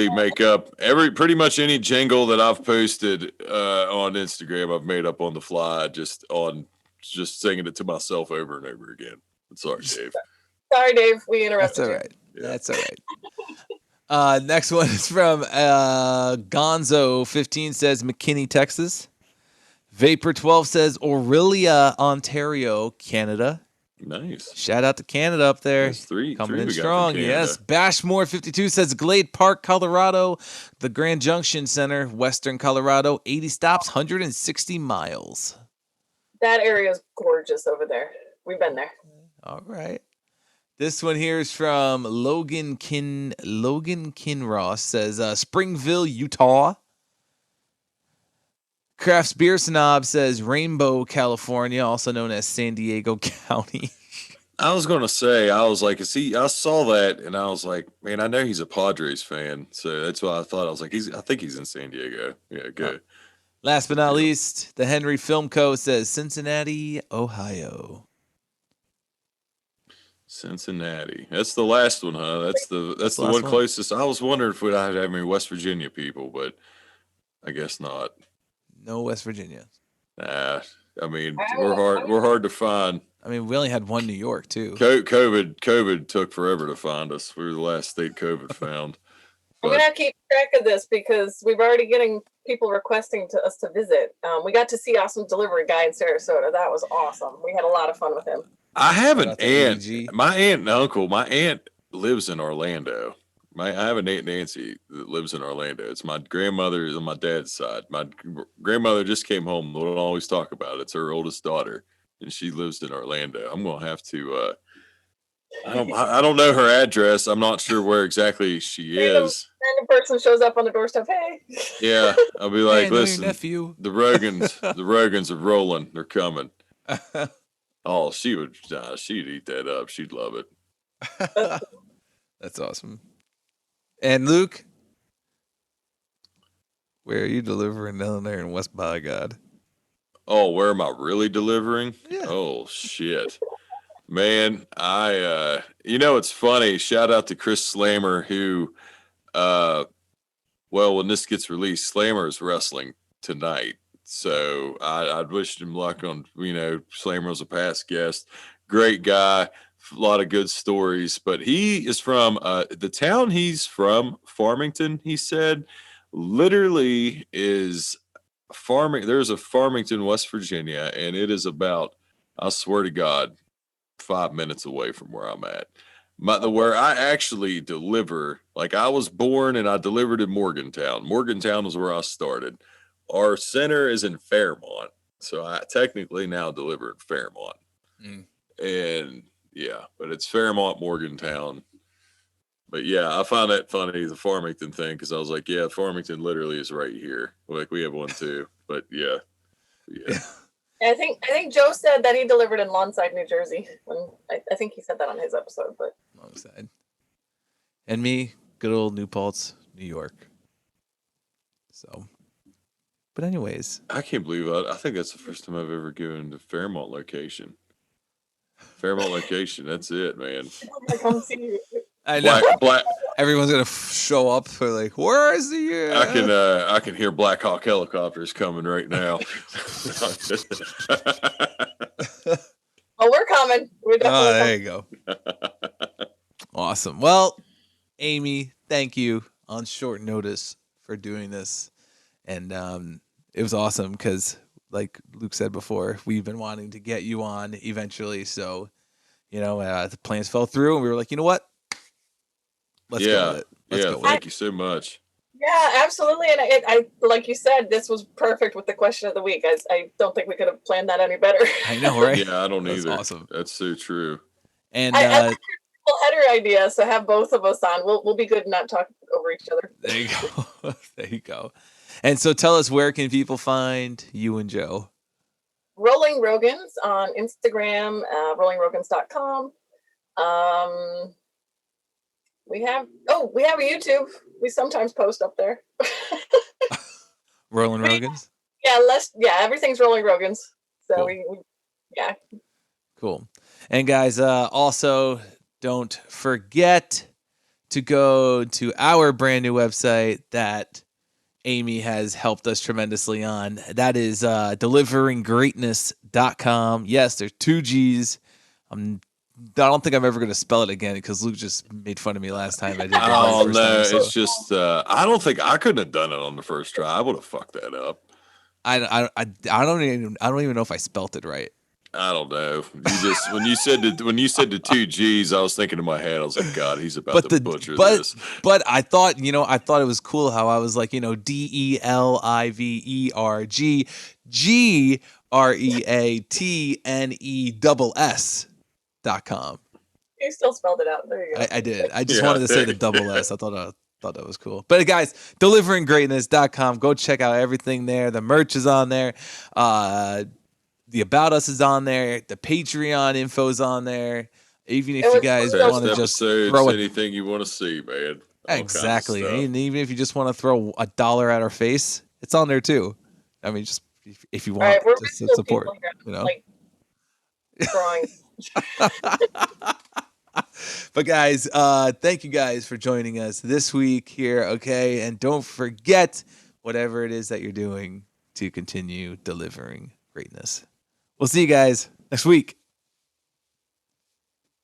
make up pretty much any jingle that I've posted on Instagram. I've made up on the fly, just singing it to myself over and over again. Sorry, Dave. Sorry, Dave. We interrupted. That's all right. Yeah. That's all right. Next one is from Gonzo15 says McKinney, Texas. Vapor 12 says Orillia, Ontario, Canada. Nice. Shout out to Canada up there. That's three coming in strong. Yes. Bashmore 52 says Glade Park, Colorado. The Grand Junction Center, Western Colorado. 80 stops, 160 miles. That area is gorgeous over there. We've been there. All right. This one here is from Logan Kinross says Springville, Utah. Crafts Beer Snob says Rainbow, California, also known as San Diego County. I was gonna say, I was like, I saw that and I was like, man, I know he's a Padres fan, so that's why I thought. I was like, I think he's in San Diego. Yeah, good. Last but not least, the Henry Film Co. says Cincinnati, Ohio. Cincinnati. That's the last one, huh? That's the one closest. I was wondering if we'd have any West Virginia people, but I guess not. No West Virginia. Nah, I mean, we're hard to find. I mean, we only had one New York too. COVID took forever to find us. We were the last state COVID found. I'm gonna keep track of this because we've already getting people requesting us to visit. We got to see Awesome Delivery Guy in Sarasota. That was awesome. We had a lot of fun with him. I have an aunt. My aunt and uncle. My aunt lives in Orlando. I have an Aunt Nancy that lives in Orlando. It's my grandmother on my dad's side. My grandmother just came home. We don't always talk about it. It's her oldest daughter, and she lives in Orlando. I'm gonna have to I don't know her address. I'm not sure where exactly she is. And the person shows up on the doorstep. Hey. Yeah, I'll be like, Hey, I know your listen, nephew. the Rogans are rolling. They're coming. Oh, she'd eat that up. She'd love it. That's awesome. And Luke, where are you delivering down there in West by God? Oh, where am I really delivering? Yeah. Oh shit. Man, it's funny. Shout out to Chris Slammer who when this gets released, Slammer is wrestling tonight. So I'd wish him luck on, Slammer was a past guest. Great guy, a lot of good stories. But he is from the town he's from, Farmington, he said, literally is farming. There's a Farmington, West Virginia, and it is about, I swear to God, 5 minutes away from where I'm at. Where I actually deliver, like I was born and I delivered in Morgantown. Morgantown was where I started. Our center is in Fairmont. So I technically now deliver in Fairmont. And yeah, but it's Fairmont, Morgantown. But yeah, I find that funny, the Farmington thing, because I was like, yeah, Farmington literally is right here. Like we have one too. But yeah. I think Joe said that he delivered in Lawnside, New Jersey. I think he said that on his episode, but Lawnside. And me, good old New Paltz, New York. So, but anyways, I can't believe I think that's the first time I've ever given the Fairmont location. Fairmont location, that's it, man. Come see you. I know. Black. Everyone's gonna show up for like, where is the? I can hear Black Hawk helicopters coming right now. Oh, we're coming. We're definitely there you go. Awesome. Well, Amy, thank you on short notice for doing this, and it was awesome because, like Luke said before, we've been wanting to get you on eventually. So, the plans fell through, and we were like, you know what? Let's go with it. Let's go with thank you so much. Yeah, absolutely. And I like you said, this was perfect with the question of the week. I don't think we could have planned that any better. I know, right? Yeah, I don't either. Awesome. That's so true. And I like your header idea, so have both of us on. We'll be good and not talk over each other. There you go. There you go. And so tell us, where can people find you and Joe? Rolling Rogans on Instagram, rollingrogans.com. We have a YouTube. We sometimes post up there. Rolling Rogans? Yeah, everything's Rolling Rogans. So cool. we Cool. And guys, also don't forget to go to our brand new website that Amy has helped us tremendously on. That is deliveringgreatness.com. Yes, there's 2 G's. I don't think I'm ever going to spell it again because Luke just made fun of me last time. I did. Oh no, it's just I don't think I couldn't have done it on the first try. I would have fucked that up. I don't even know if I spelt it right. I don't know. You just when you said the 2 G's, I was thinking in my head, I was like, God, he's about to butcher this. But I thought it was cool how I was like, DELIVERG GREATNESS.com. You still spelled it out. There you go. I did. I just wanted to say the double S. I thought that was cool. But guys, deliveringgreatness.com. Go check out everything there. The merch is on there. The About Us is on there. The Patreon info's on there. Even if you guys want to just throw anything you want to see, man. Exactly. And even if you just want to throw $1 at our face, it's on there too. I mean, just if you want just to support, like drawing. But guys, thank you guys for joining us this week here. Okay. And don't forget, whatever it is that you're doing, to continue delivering greatness. We'll see you guys next week.